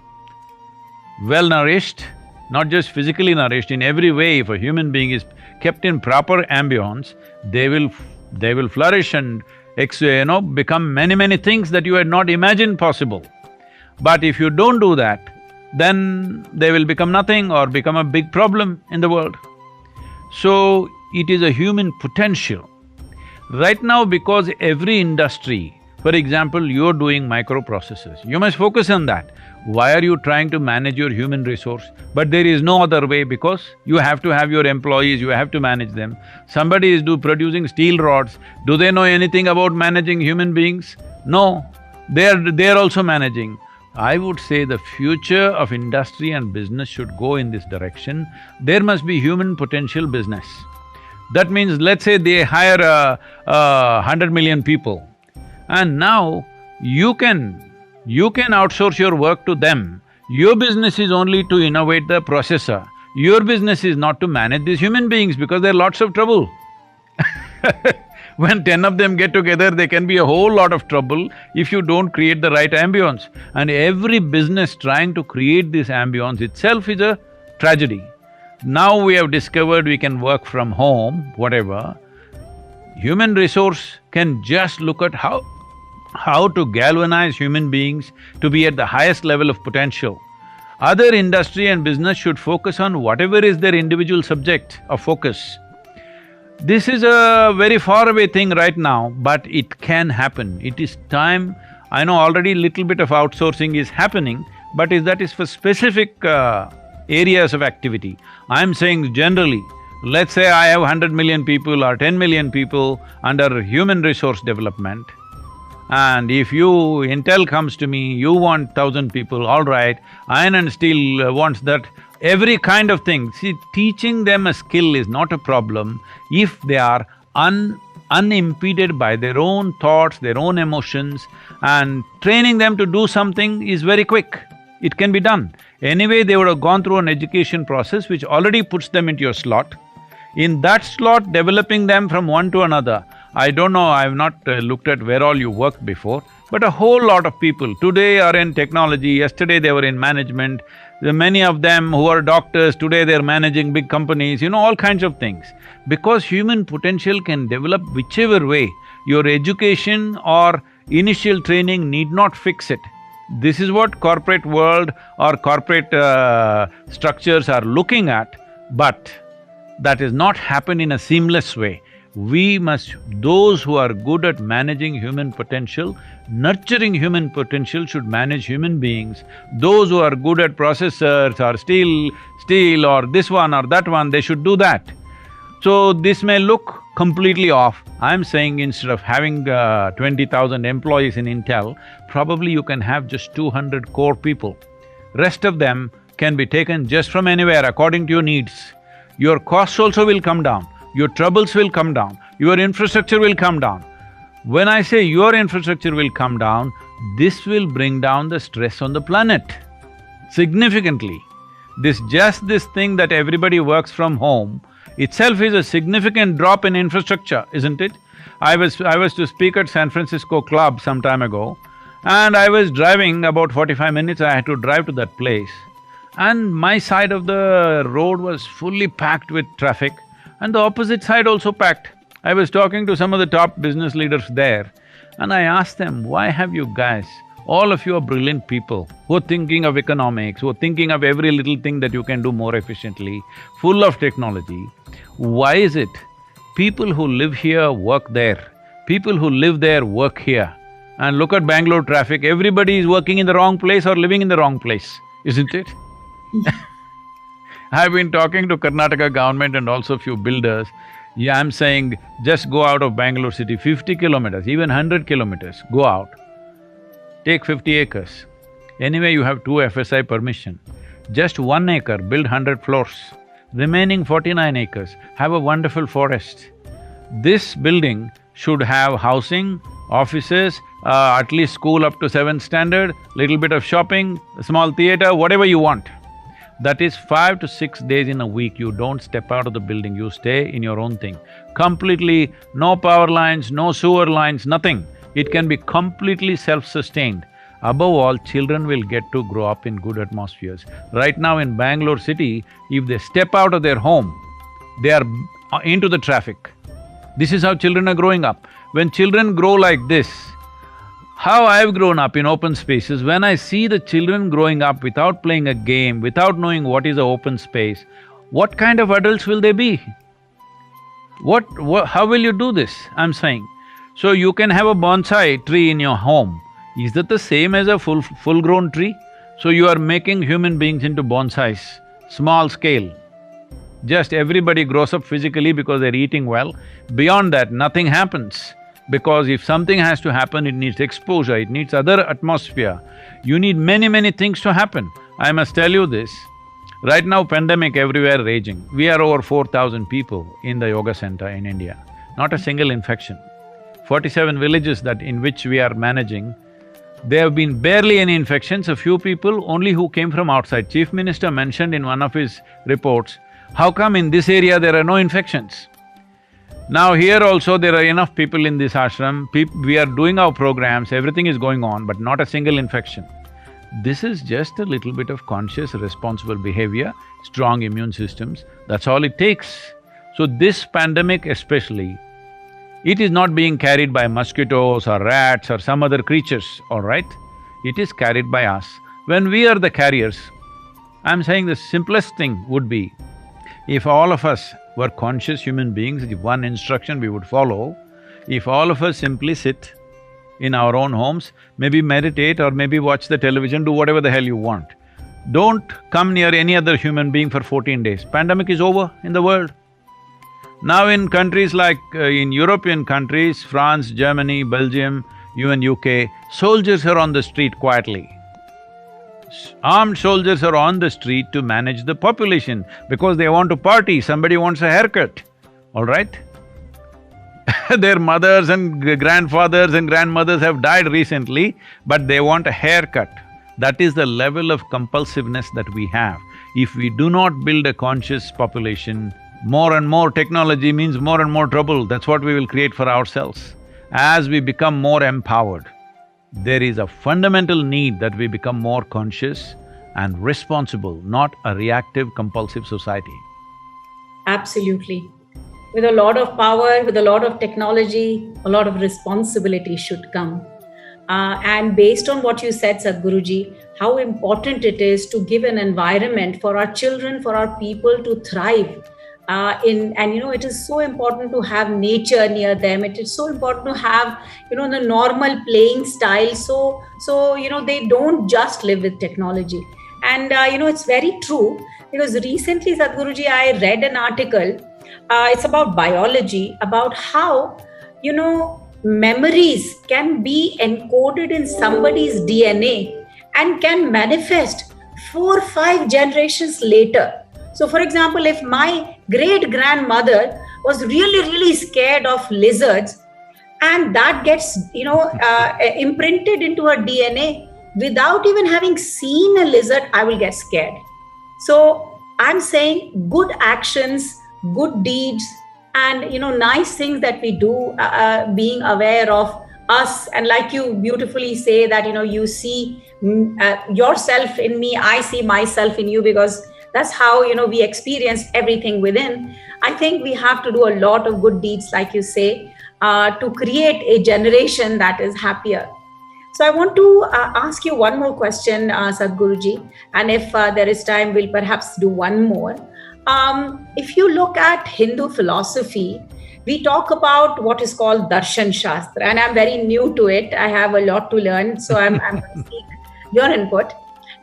Well-nourished, not just physically nourished, in every way, if a human being is kept in proper ambience, they will flourish and become many things that you had not imagined possible. But if you don't do that, then they will become nothing or become a big problem in the world. So, it is a human potential. Right now, because every industry, for example, you're doing microprocessors, you must focus on that. Why are you trying to manage your human resource? But there is no other way, because you have to have your employees, you have to manage them. Somebody is producing steel rods, do they know anything about managing human beings? No, they're also managing. I would say the future of industry and business should go in this direction. There must be human potential business. That means, let's say they hire 100 million people, and now you can outsource your work to them. Your business is only to innovate the processor. Your business is not to manage these human beings, because there are lots of trouble. When 10 of them get together, there can be a whole lot of trouble if you don't create the right ambience. And every business trying to create this ambience itself is a tragedy. Now we have discovered we can work from home, whatever. Human resource can just look at how to galvanize human beings to be at the highest level of potential. Other industry and business should focus on whatever is their individual subject of focus. This is a very faraway thing right now, but it can happen. It is time… I know already little bit of outsourcing is happening, but that is for specific areas of activity. I'm saying generally, let's say I have 100 million people or 10 million people under human resource development, and if you… Intel comes to me, you want 1,000 people, all right, iron and steel wants that, every kind of thing. See, teaching them a skill is not a problem if they are unimpeded by their own thoughts, their own emotions, and training them to do something is very quick. It can be done. Anyway, they would have gone through an education process which already puts them into your slot. In that slot, developing them from one to another, I don't know, I've not looked at where all you worked before, but a whole lot of people today are in technology, yesterday they were in management, many of them who are doctors, today they're managing big companies, all kinds of things. Because human potential can develop whichever way, your education or initial training need not fix it. This is what corporate world or corporate structures are looking at, but that is not happen in a seamless way. Those who are good at managing human potential, nurturing human potential should manage human beings. Those who are good at processors or steel or this one or that one, they should do that. So this may look completely off. I'm saying instead of having 20,000 employees in Intel, probably you can have just 200 core people. Rest of them can be taken just from anywhere according to your needs. Your costs also will come down. Your troubles will come down, your infrastructure will come down. When I say your infrastructure will come down, this will bring down the stress on the planet significantly. Just this thing that everybody works from home itself is a significant drop in infrastructure, isn't it? I was to speak at San Francisco club some time ago, and I was driving about 45 minutes, I had to drive to that place. And my side of the road was fully packed with traffic, and the opposite side also packed. I was talking to some of the top business leaders there, and I asked them, why have you guys, all of you are brilliant people who are thinking of economics, who are thinking of every little thing that you can do more efficiently, full of technology. Why is it people who live here work there, people who live there work here? And look at Bangalore traffic, everybody is working in the wrong place or living in the wrong place, isn't it? I've been talking to Karnataka government and also few builders. Yeah, I'm saying just go out of Bangalore city, 50 kilometers, even 100 kilometers, go out. Take 50 acres. Anyway, you have 2 FSI permission. Just 1 acre, build 100 floors. Remaining 49 acres, have a wonderful forest. This building should have housing, offices, at least school up to 7th standard, little bit of shopping, a small theater, whatever you want. That is 5 to 6 days in a week, you don't step out of the building, you stay in your own thing. Completely, no power lines, no sewer lines, nothing. It can be completely self-sustained. Above all, children will get to grow up in good atmospheres. Right now in Bangalore city, if they step out of their home, they are into the traffic. This is how children are growing up. When children grow like this, how I've grown up in open spaces, when I see the children growing up without playing a game, without knowing what is an open space, what kind of adults will they be? How will you do this, I'm saying? So you can have a bonsai tree in your home. Is that the same as a full-grown tree? So you are making human beings into bonsais, small scale. Just everybody grows up physically because they're eating well. Beyond that, nothing happens. Because if something has to happen, it needs exposure, it needs other atmosphere. You need many things to happen. I must tell you this, right now pandemic everywhere raging. We are over 4,000 people in the yoga center in India, not a single infection. 47 villages in which we are managing, there have been barely any infections, a few people only who came from outside. Chief Minister mentioned in one of his reports, how come in this area there are no infections? Now here also there are enough people in this ashram, we are doing our programs, everything is going on, but not a single infection. This is just a little bit of conscious, responsible behavior, strong immune systems, that's all it takes. So this pandemic especially, it is not being carried by mosquitoes or rats or some other creatures, all right? It is carried by us. When we are the carriers, I'm saying the simplest thing would be, if all of us were conscious human beings, if one instruction we would follow, if all of us simply sit in our own homes, maybe meditate or maybe watch the television, do whatever the hell you want. Don't come near any other human being for 14 days. Pandemic is over in the world. Now in countries like in European countries, France, Germany, Belgium, even UK, soldiers are on the street quietly. Armed soldiers are on the street to manage the population because they want to party, somebody wants a haircut, all right? Their mothers and grandfathers and grandmothers have died recently, but they want a haircut. That is the level of compulsiveness that we have. If we do not build a conscious population, more and more technology means more and more trouble. That's what we will create for ourselves. As we become more empowered, there is a fundamental need that we become more conscious and responsible, not a reactive, compulsive society. Absolutely. With a lot of power, with a lot of technology, a lot of responsibility should come. And based on what you said, Sadhguruji, how important it is to give an environment for our children, for our people to thrive. It is so important to have nature near them. It is so important to have, the normal playing style. So they don't just live with technology. And, it's very true because recently, Sadhguruji, I read an article. It's about biology, about how, memories can be encoded in somebody's DNA and can manifest 4 or 5 generations later. So, for example, if my great-grandmother was really scared of lizards, and that gets, imprinted into her DNA, without even having seen a lizard, I will get scared. So, I'm saying good actions, good deeds, and, nice things that we do, being aware of us, and like you beautifully say that, you see yourself in me, I see myself in you, because that's how, we experience everything within. I think we have to do a lot of good deeds, like you say, to create a generation that is happier. So I want to ask you one more question, Sadhguruji, and if there is time, we'll perhaps do one more. If you look at Hindu philosophy, we talk about what is called Darshan Shastra, and I'm very new to it. I have a lot to learn, so I'm going to seek your input.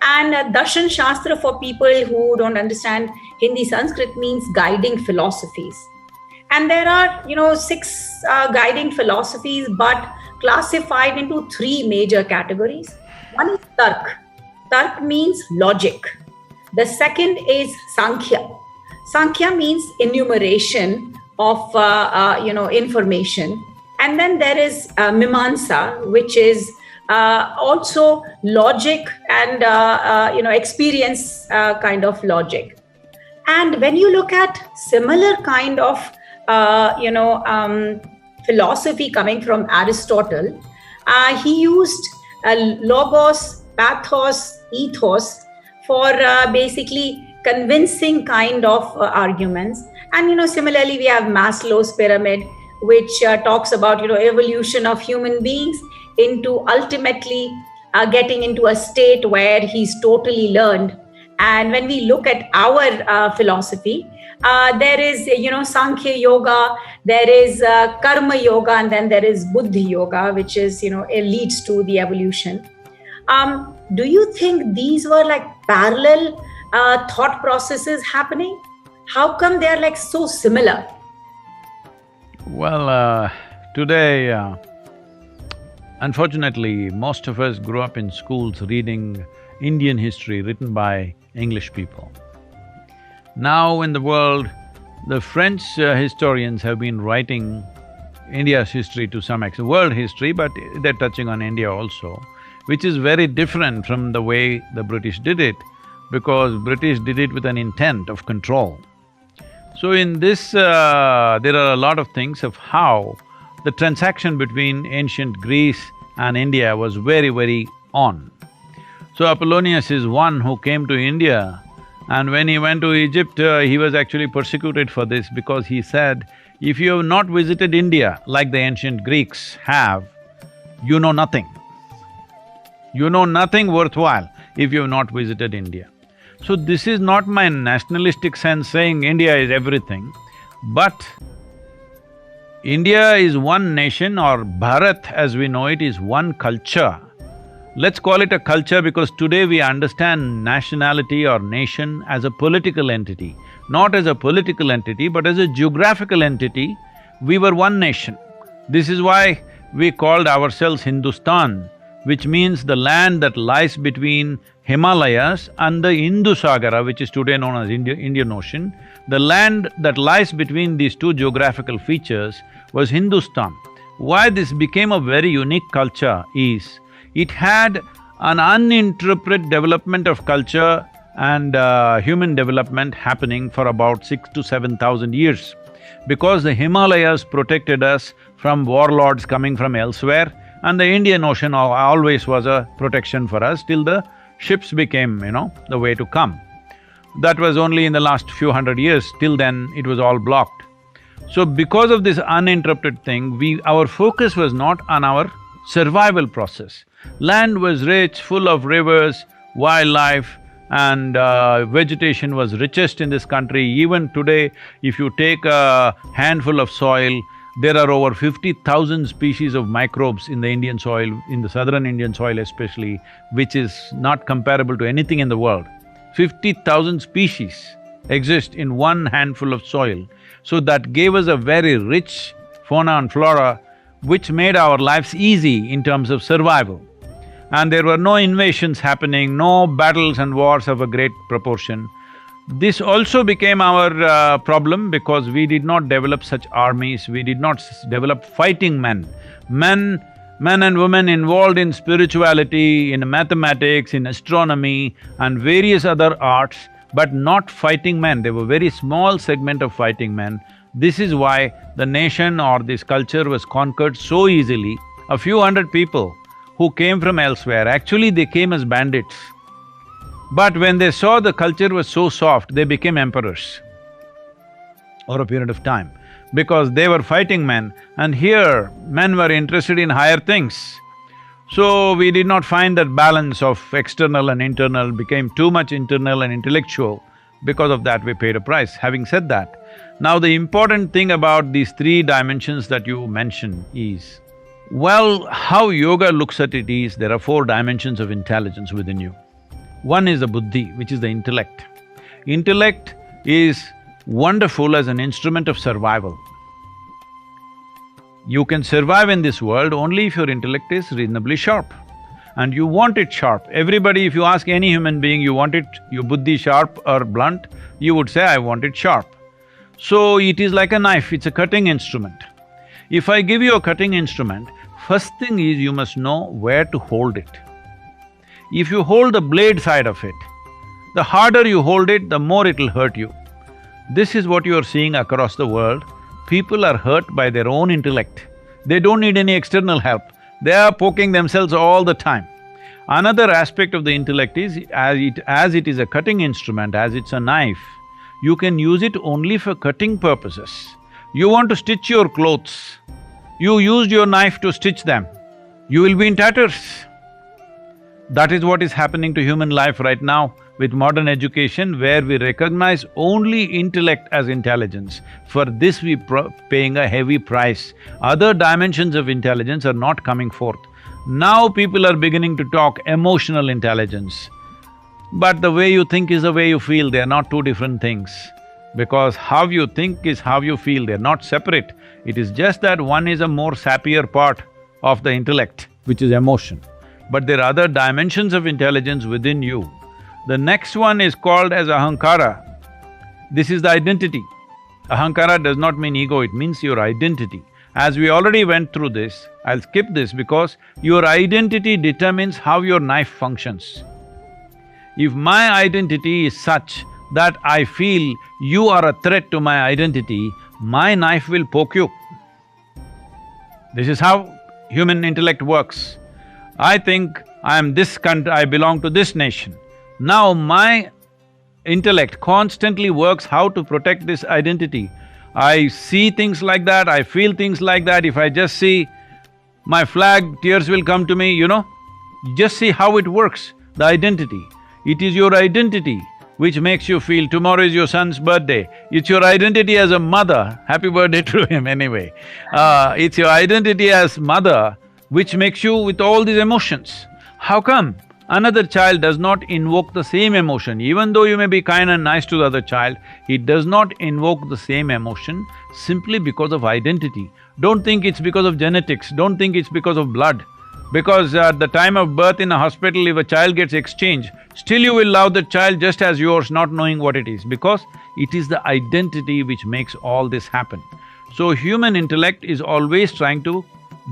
And Darshan Shastra, for people who don't understand Hindi, Sanskrit means guiding philosophies. And there are, 6 guiding philosophies, but classified into 3 major categories. One is Tark. Tark means logic. The second is Sankhya. Sankhya means enumeration of, information. And then there is Mimamsa, which is also logic and, experience kind of logic. And when you look at similar kind of, philosophy coming from Aristotle, he used logos, pathos, ethos for basically convincing kind of arguments. And, similarly, we have Maslow's pyramid, which talks about, evolution of human beings into ultimately getting into a state where he's totally learned. And when we look at our philosophy, there is, Sankhya Yoga, there is Karma Yoga, and then there is Buddhi Yoga, which is, it leads to the evolution. Do you think these were like parallel thought processes happening? How come they are like so similar? Well, today, unfortunately, most of us grew up in schools reading Indian history written by English people. Now in the world, the French historians have been writing India's history to some extent, world history, but they're touching on India also, which is very different from the way the British did it, because British did it with an intent of control. So in this, there are a lot of things of how the transaction between ancient Greece and India was very on. So Apollonius is one who came to India, and when he went to Egypt, he was actually persecuted for this because he said, if you have not visited India like the ancient Greeks have, you know nothing. You know nothing worthwhile if you have not visited India. So this is not my nationalistic sense saying India is everything. But India is one nation, or Bharat as we know it is one culture. Let's call it a culture because today we understand nationality or nation as a political entity. Not as a political entity, but as a geographical entity, we were one nation. This is why we called ourselves Hindustan, which means the land that lies between Himalayas and the Indus-Sagara, which is today known as Indian Ocean. The land that lies between these two geographical features was Hindustan. Why this became a very unique culture is, it had an uninterrupted development of culture and human development happening for about 6 to 7,000 years. Because the Himalayas protected us from warlords coming from elsewhere, and the Indian Ocean always was a protection for us till the ships became, the way to come. That was only in the last few hundred years, till then it was all blocked. So because of this uninterrupted thing, our focus was not on our survival process. Land was rich, full of rivers, wildlife, and vegetation was richest in this country. Even today, if you take a handful of soil, there are over 50,000 species of microbes in the Indian soil, in the southern Indian soil especially, which is not comparable to anything in the world. 50,000 species exist in one handful of soil. So that gave us a very rich fauna and flora, which made our lives easy in terms of survival. And there were no invasions happening, no battles and wars of a great proportion. This also became our problem because we did not develop such armies, we did not develop fighting men. Men and women involved in spirituality, in mathematics, in astronomy and various other arts, but not fighting men. They were very small segment of fighting men. This is why the nation or this culture was conquered so easily. A few hundred people who came from elsewhere, actually they came as bandits. But when they saw the culture was so soft, they became emperors over a period of time, because they were fighting men, and here men were interested in higher things. So we did not find that balance of external and internal, became too much internal and intellectual. Because of that, we paid a price. Having said that, now the important thing about these three dimensions that you mentioned is, well, how yoga looks at it is, there are four dimensions of intelligence within you. One is the buddhi, which is the intellect. Intellect is wonderful as an instrument of survival. You can survive in this world only if your intellect is reasonably sharp. And you want it sharp. Everybody, if you ask any human being, you want it, your buddhi sharp or blunt, you would say, I want it sharp. So it is like a knife, it's a cutting instrument. If I give you a cutting instrument, first thing is you must know where to hold it. If you hold the blade side of it, the harder you hold it, the more it'll hurt you. This is what you are seeing across the world. People are hurt by their own intellect. They don't need any external help. They are poking themselves all the time. Another aspect of the intellect is, as it is a cutting instrument, as it's a knife, you can use it only for cutting purposes. You want to stitch your clothes, you used your knife to stitch them, you will be in tatters. That is what is happening to human life right now with modern education, where we recognize only intellect as intelligence. For this we paying a heavy price. Other dimensions of intelligence are not coming forth. Now people are beginning to talk emotional intelligence. But the way you think is the way you feel, they are not two different things. Because how you think is how you feel, they're not separate. It is just that one is a more sappier part of the intellect, which is emotion. But there are other dimensions of intelligence within you. The next one is called as ahankara. This is the identity. Ahankara does not mean ego, it means your identity. As we already went through this, I'll skip this because your identity determines how your knife functions. If my identity is such that I feel you are a threat to my identity, my knife will poke you. This is how human intellect works. I think I am this country, I belong to this nation. Now my intellect constantly works how to protect this identity. I see things like that, I feel things like that. If I just see my flag, tears will come to me, Just see how it works, the identity. It is your identity which makes you feel tomorrow is your son's birthday. It's your identity as a mother, happy birthday to him anyway. It's your identity as mother which makes you with all these emotions. How come another child does not invoke the same emotion? Even though you may be kind and nice to the other child, it does not invoke the same emotion simply because of identity. Don't think it's because of genetics, don't think it's because of blood. Because at the time of birth in a hospital, if a child gets exchanged, still you will love the child just as yours, not knowing what it is, because it is the identity which makes all this happen. So human intellect is always trying to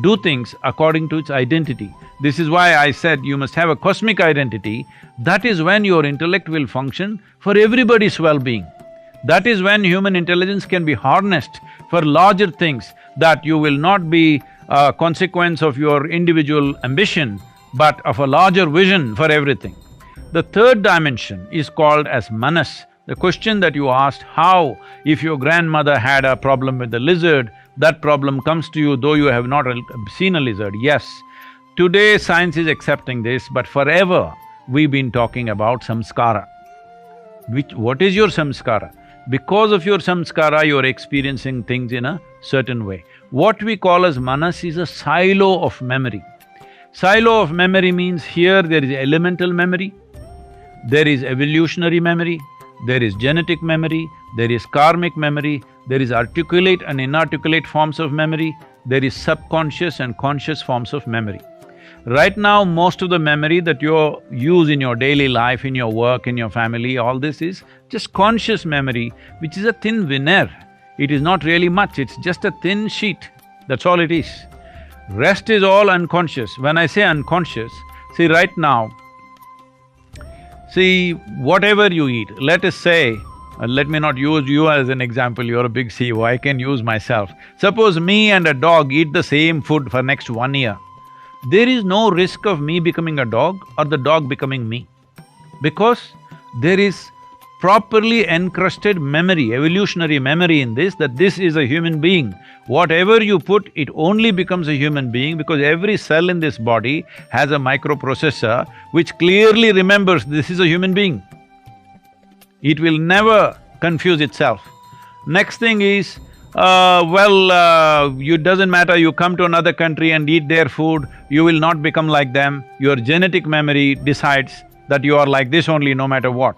do things according to its identity. This is why I said you must have a cosmic identity. That is when your intellect will function for everybody's well-being. That is when human intelligence can be harnessed for larger things, that you will not be a consequence of your individual ambition, but of a larger vision for everything. The third dimension is called as manas. The question that you asked, how if your grandmother had a problem with the lizard, that problem comes to you though you have not seen a lizard. Yes, today science is accepting this, but forever we've been talking about samskara. What is your samskara? Because of your samskara, you're experiencing things in a certain way. What we call as manas is a silo of memory. Silo of memory means here there is elemental memory, there is evolutionary memory, there is genetic memory, there is karmic memory, there is articulate and inarticulate forms of memory, there is subconscious and conscious forms of memory. Right now, most of the memory that you use in your daily life, in your work, in your family, all this is just conscious memory, which is a thin veneer. It is not really much, it's just a thin sheet, that's all it is. Rest is all unconscious. When I say unconscious, see right now, see whatever you eat, let us say, let me not use you as an example, you're a big CEO, I can use myself. Suppose me and a dog eat the same food for next 1 year. There is no risk of me becoming a dog or the dog becoming me, because there is properly encrusted memory, evolutionary memory in this, that this is a human being. Whatever you put, it only becomes a human being, because every cell in this body has a microprocessor which clearly remembers this is a human being. It will never confuse itself. Next thing is, it doesn't matter, you come to another country and eat their food, you will not become like them. Your genetic memory decides that you are like this only no matter what.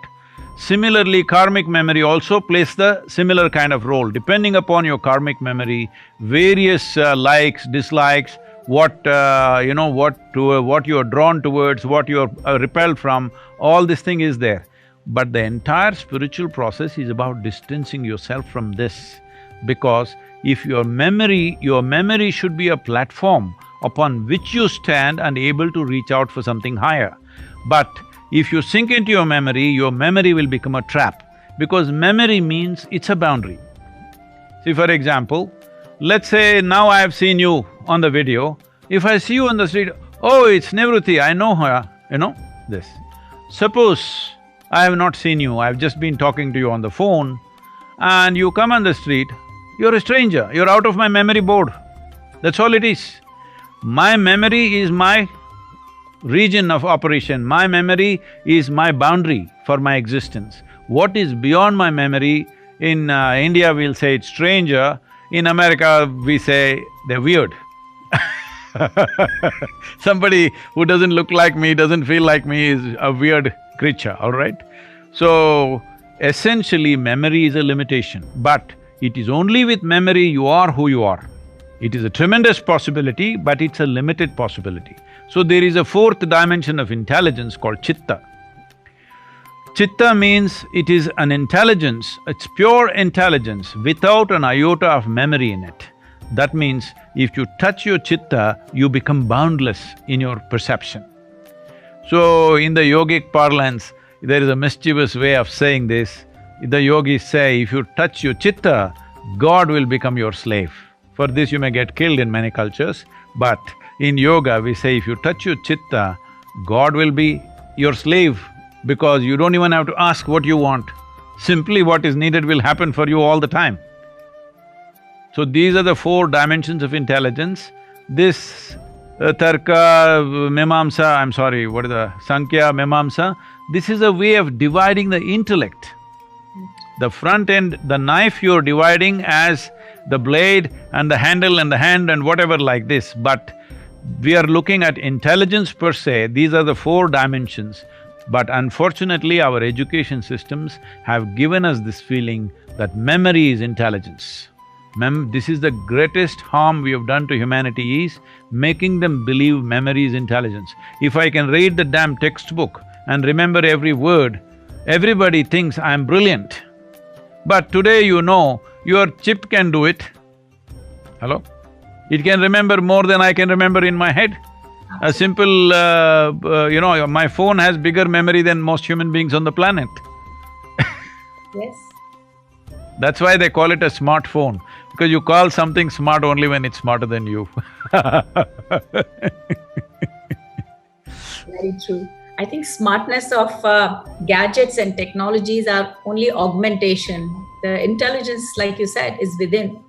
Similarly, karmic memory also plays the similar kind of role. Depending upon your karmic memory, various likes, dislikes, what you are drawn towards, what you are repelled from, all this thing is there. But the entire spiritual process is about distancing yourself from this. Because if your memory should be a platform upon which you stand and able to reach out for something higher. But if you sink into your memory will become a trap, because memory means it's a boundary. See, for example, let's say now I have seen you on the video, if I see you on the street, oh, it's Nivruti, I know her, this. Suppose I have not seen you, I've just been talking to you on the phone, and you come on the street, you're a stranger, you're out of my memory board. That's all it is. My memory is my region of operation, my memory is my boundary for my existence. What is beyond my memory, in India we'll say it's stranger, in America we say they're weird. Somebody who doesn't look like me, doesn't feel like me is a weird creature, all right? So, essentially memory is a limitation, but it is only with memory you are who you are. It is a tremendous possibility, but it's a limited possibility. So there is a fourth dimension of intelligence called chitta. Chitta means it is an intelligence, it's pure intelligence without an iota of memory in it. That means if you touch your chitta, you become boundless in your perception. So in the yogic parlance, there is a mischievous way of saying this. The yogis say, if you touch your chitta, God will become your slave. For this you may get killed in many cultures, but in yoga we say if you touch your chitta, God will be your slave, because you don't even have to ask what you want. Simply what is needed will happen for you all the time. So these are the four dimensions of intelligence. This Tarka, Mimamsa, I'm sorry, what is the… Sankhya, Mimamsa, this is a way of dividing the intellect. The front end, the knife you're dividing as the blade and the handle and the hand and whatever like this, but we are looking at intelligence per se, these are the four dimensions. But unfortunately, our education systems have given us this feeling that memory is intelligence. This is the greatest harm we have done to humanity, is making them believe memory is intelligence. If I can read the damn textbook and remember every word, everybody thinks I'm brilliant. But today you know, your chip can do it. Hello? It can remember more than I can remember in my head. A simple, my phone has bigger memory than most human beings on the planet. Yes. That's why they call it a smartphone, because you call something smart only when it's smarter than you. Very true. I think smartness of gadgets and technologies are only augmentation. The intelligence, like you said, is within.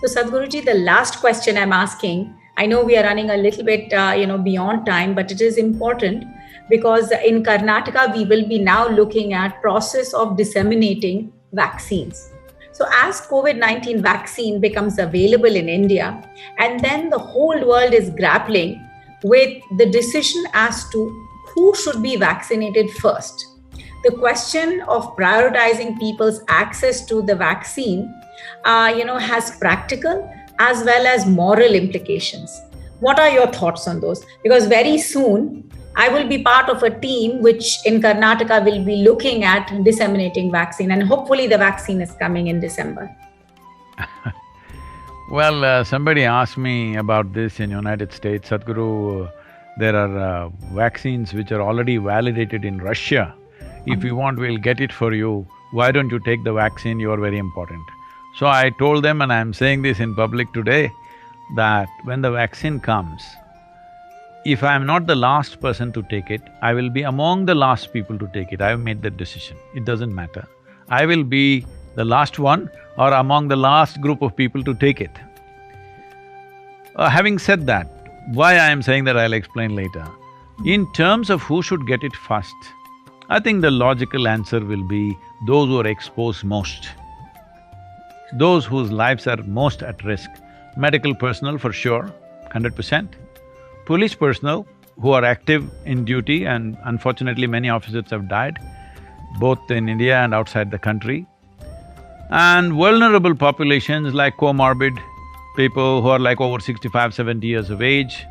So Sadhguruji, the last question I'm asking, I know we are running a little bit, beyond time, but it is important because in Karnataka, we will be now looking at process of disseminating vaccines. So as COVID-19 vaccine becomes available in India, and then the whole world is grappling with the decision as to who should be vaccinated first. The question of prioritizing people's access to the vaccine, has practical as well as moral implications. What are your thoughts on those? Because very soon, I will be part of a team which in Karnataka will be looking at disseminating vaccine, and hopefully the vaccine is coming in December. Well, somebody asked me about this in United States, Sadhguru, there are vaccines which are already validated in Russia. If you want, we'll get it for you. Why don't you take the vaccine? You are very important. So I told them, and I'm saying this in public today, that when the vaccine comes, if I'm not the last person to take it, I will be among the last people to take it. I've made that decision. It doesn't matter. I will be the last one or among the last group of people to take it. Having said that, why I am saying that I'll explain later. In terms of who should get it first, I think the logical answer will be those who are exposed most, those whose lives are most at risk. Medical personnel for sure, 100%. Police personnel who are active in duty, and unfortunately many officers have died, both in India and outside the country. And vulnerable populations like comorbid people who are like over 65, 70 years of age.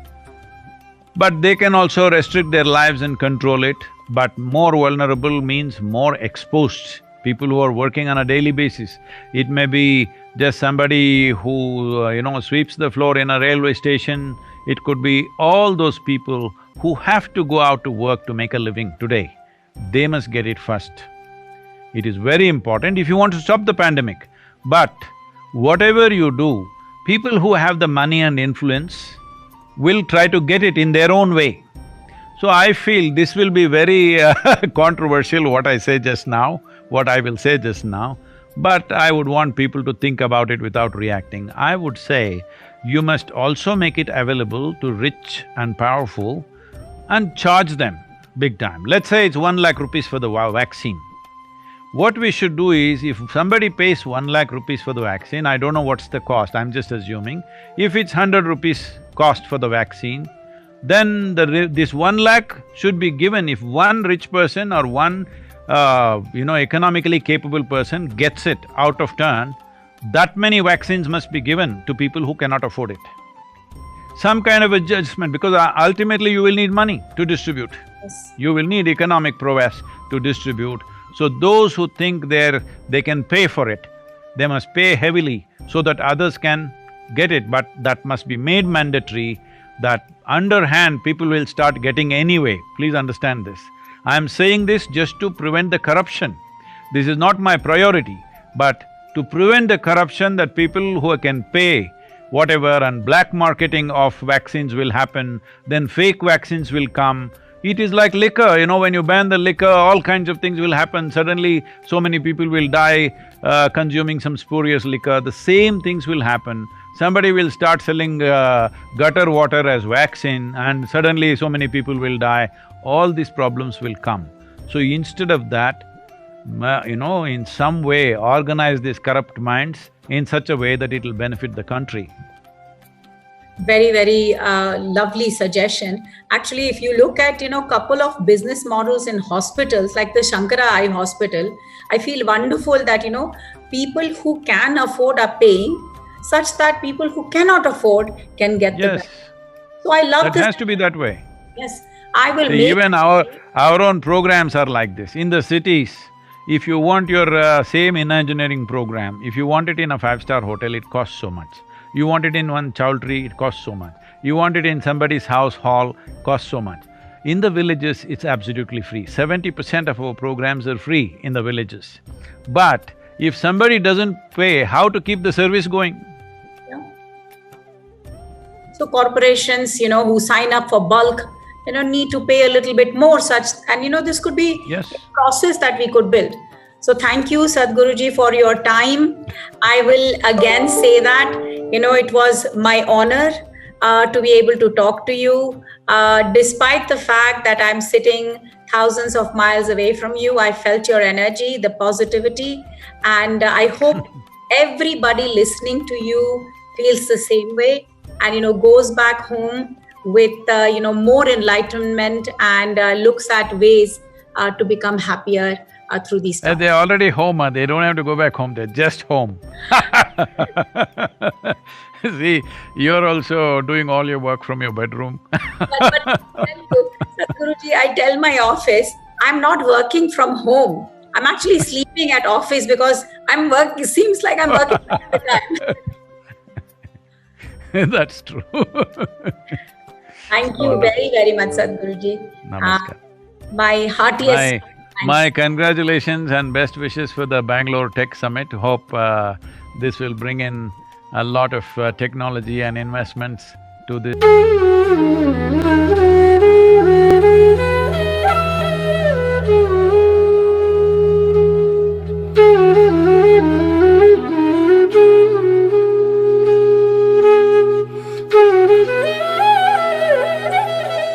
But they can also restrict their lives and control it, but more vulnerable means more exposed. People who are working on a daily basis. It may be just somebody who, sweeps the floor in a railway station. It could be all those people who have to go out to work to make a living today. They must get it first. It is very important if you want to stop the pandemic. But whatever you do, people who have the money and influence will try to get it in their own way. So I feel this will be very controversial, what I say just now, what I will say just now, but I would want people to think about it without reacting. I would say you must also make it available to rich and powerful and charge them big time. Let's say it's 1 lakh rupees for the vaccine. What we should do is, if somebody pays 1 lakh rupees for the vaccine, I don't know what's the cost, I'm just assuming, if it's 100 rupees cost for the vaccine, then this 1 lakh should be given. If one rich person or one economically capable person gets it out of turn, that many vaccines must be given to people who cannot afford it. Some kind of adjustment, because ultimately you will need money to distribute. Yes. You will need economic prowess to distribute. So those who think they can pay for it, they must pay heavily so that others can get it, but that must be made mandatory, that underhand people will start getting anyway. Please understand this. I am saying this just to prevent the corruption. This is not my priority, but to prevent the corruption, that people who can pay whatever, and black marketing of vaccines will happen, then fake vaccines will come. It is like liquor, when you ban the liquor, all kinds of things will happen. Suddenly, so many people will die consuming some spurious liquor. The same things will happen Somebody will start selling gutter water as vaccine and suddenly so many people will die. All these problems will come. So instead of that, in some way organize these corrupt minds in such a way that it'll benefit the country. Very, very lovely suggestion. Actually, if you look at, couple of business models in hospitals like the Shankara Eye Hospital, I feel wonderful that, people who can afford are paying such that people who cannot afford can get the Yes, benefit. So I love that this. has to be that way. Yes, I will See, make… even our own programs are like this. In the cities, if you want your same in engineering program, if you want it in a five-star hotel, it costs so much. You want it in one chowdhury, it costs so much. You want it in somebody's house hall, costs so much. In the villages, it's absolutely free. 70% of our programs are free in the villages. But if somebody doesn't pay, how to keep the service going? Yeah. So corporations, who sign up for bulk, need to pay a little bit more such… and this could be Yes. a process that we could build. So thank you, Sadhguruji, for your time. I will again say that, it was my honor to be able to talk to you. Despite the fact that I'm sitting thousands of miles away from you, I felt your energy, the positivity, and I hope everybody listening to you feels the same way and, goes back home with, more enlightenment and looks at ways to become happier through these times. They're already home, they don't have to go back home, they're just home. See, you're also doing all your work from your bedroom. But Sadhguruji, I tell my office, I'm not working from home. I'm actually sleeping at office because it seems like I'm working all the time. That's true. Thank you very, very much, Sadhguruji. Namaskar. My heartiest… My congratulations and best wishes for the Bangalore Tech Summit. Hope this will bring in a lot of technology and investments to this.